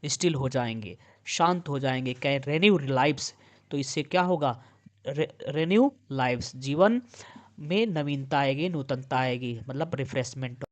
स्टिल हो जाएंगे, शांत हो जाएंगे, कैन रेन्यू लाइव्स, तो इससे क्या होगा? रेन्यू लाइव्स, जीवन में नवीनता आएगी, नूतनता आएगी, मतलब रिफ्रेशमेंट।